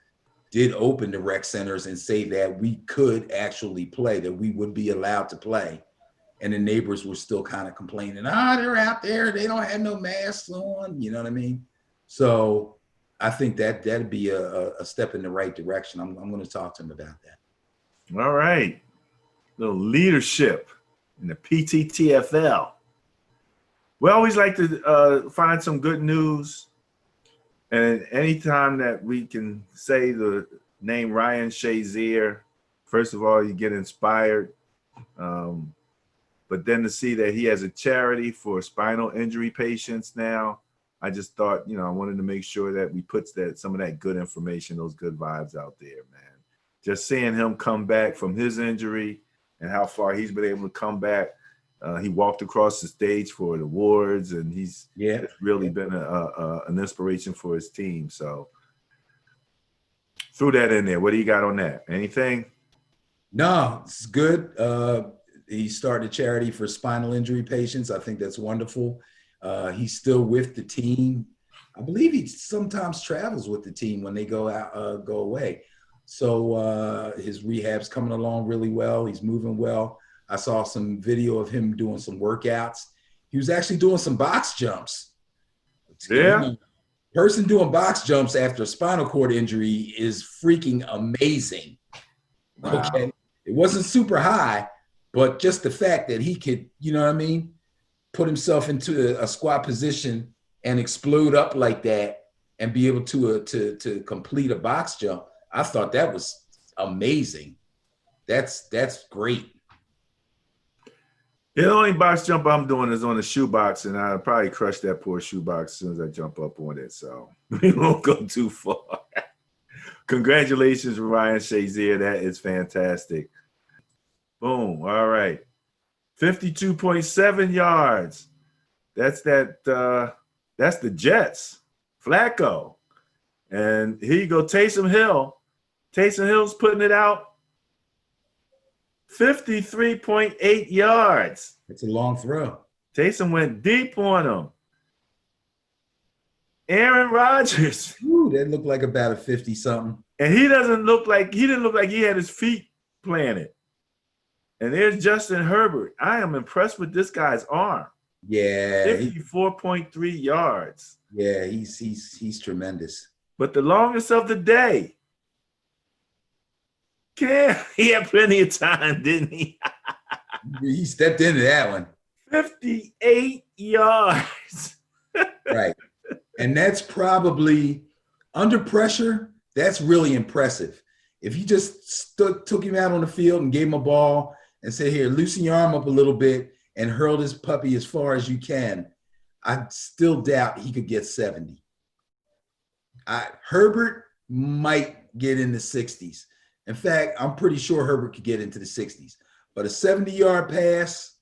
did open the rec centers and say that we could actually play, that we would be allowed to play. And the neighbors were still kind of complaining, they're out there, they don't have no masks on, you know what I mean? So I think that'd be a step in the right direction. I'm going to talk to him about that. all right, little leadership in the PTTFL. We always like to find some good news, and anytime that we can say the name Ryan Shazier, first of all, you get inspired. But then to see that he has a charity for spinal injury patients now, I just thought, you know, I wanted to make sure that we put some of that good information, those good vibes out there, man. Just seeing him come back from his injury and how far he's been able to come back. He walked across the stage for the awards, and he's really been an inspiration for his team. So threw that in there. What do you got on that? Anything? No, it's good. He started a charity for spinal injury patients. I think that's wonderful. He's still with the team. I believe he sometimes travels with the team when they go out, go away. So his rehab's coming along really well. He's moving well. I saw some video of him doing some workouts. He was actually doing some box jumps. Yeah. Person doing box jumps after a spinal cord injury is freaking amazing. Wow. Okay. It wasn't super high, but just the fact that he could, you know what I mean, put himself into a squat position and explode up like that and be able to complete a box jump. I thought that was amazing. That's great. The only box jump I'm doing is on the shoebox, and I'll probably crush that poor shoebox as soon as I jump up on it. So we won't go too far. Congratulations, Ryan Shazier. That is fantastic. Boom. All right. 52.7 yards. That's the Jets. Flacco. And here you go, Taysom Hill. Taysom Hill's putting it out. 53.8 yards. It's a long throw. Taysom went deep on him. Aaron Rodgers. Ooh, that looked like about a 50-something. And he didn't look like he had his feet planted. And there's Justin Herbert. I am impressed with this guy's arm. Yeah. 54.3 yards. Yeah, he's tremendous. But the longest of the day. He had plenty of time, didn't he? He stepped into that one. 58 yards. Right. And that's probably under pressure. That's really impressive. If you just took him out on the field and gave him a ball and said, here, loosen your arm up a little bit and hurl this puppy as far as you can, I still doubt he could get 70. Herbert might get in the 60s. In fact, I'm pretty sure Herbert could get into the 60s. But a 70-yard pass,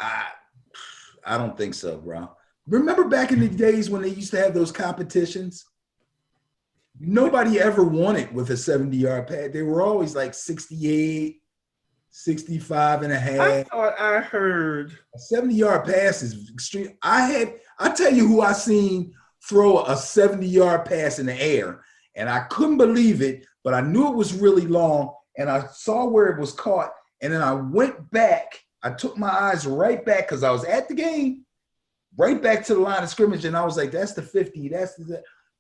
I don't think so, bro. Remember back in the days when they used to have those competitions? Nobody ever won it with a 70-yard pass. They were always like 68, 65 and a half. I thought I heard a 70-yard pass is extreme. I tell you who I seen throw a 70-yard pass in the air, and I couldn't believe it, but I knew it was really long, and I saw where it was caught, and then I went back. I took my eyes right back because I was at the game, right back to the line of scrimmage, and I was like, that's the 50.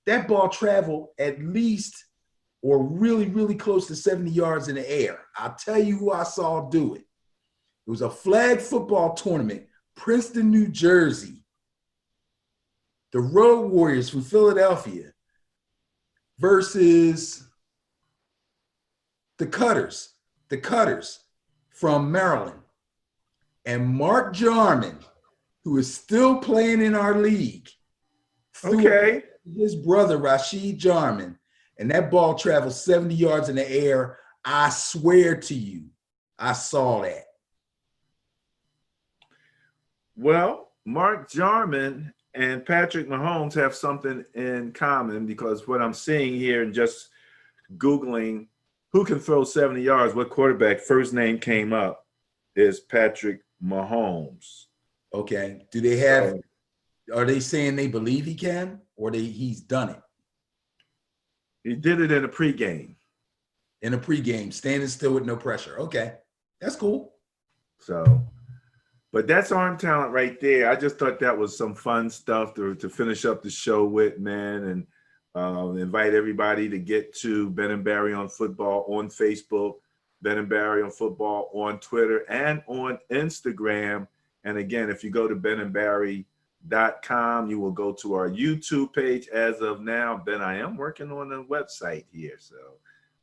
That ball traveled at least or really, really close to 70 yards in the air. I'll tell you who I saw do it. It was a flag football tournament, Princeton, New Jersey. The Road Warriors from Philadelphia versus the Cutters from Maryland. And Mark Jarman, who is still playing in our league, okay, his brother Rashid Jarman, and that ball traveled 70 yards in the air. I swear to you, I saw that. Well, Mark Jarman and Patrick Mahomes have something in common, because what I'm seeing here and just Googling who can throw 70 yards, what quarterback first name came up is Patrick Mahomes. Okay. Do they have, are they saying they believe he can, or he's done it? He did it in a pregame. In a pregame, standing still with no pressure. Okay. That's cool. So, but that's arm talent right there. I just thought that was some fun stuff to finish up the show with, man, and invite everybody to get to Ben and Barry on Football on Facebook, Ben and Barry on Football on Twitter and on Instagram. And again, if you go to benandbarry.com, you will go to our YouTube page as of now. Ben, I am working on a website here, so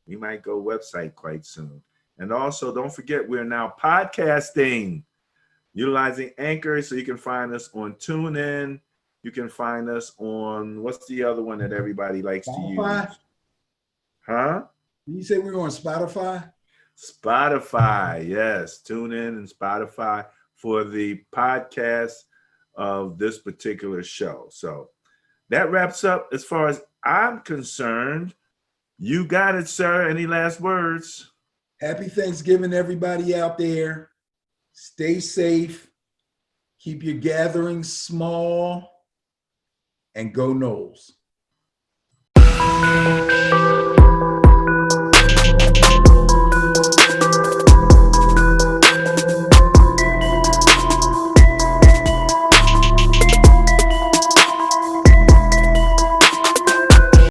we might go website quite soon. And also, don't forget, we're now podcasting, utilizing Anchor, so you can find us on TuneIn. You can find us on, what's the other one that everybody likes Spotify? to use? Huh? Did you say we were on Spotify? Spotify, yes. TuneIn and Spotify for the podcast of this particular show. So that wraps up as far as I'm concerned. You got it, sir. Any last words? Happy Thanksgiving, everybody out there. Stay safe. Keep your gatherings small. And go Noles.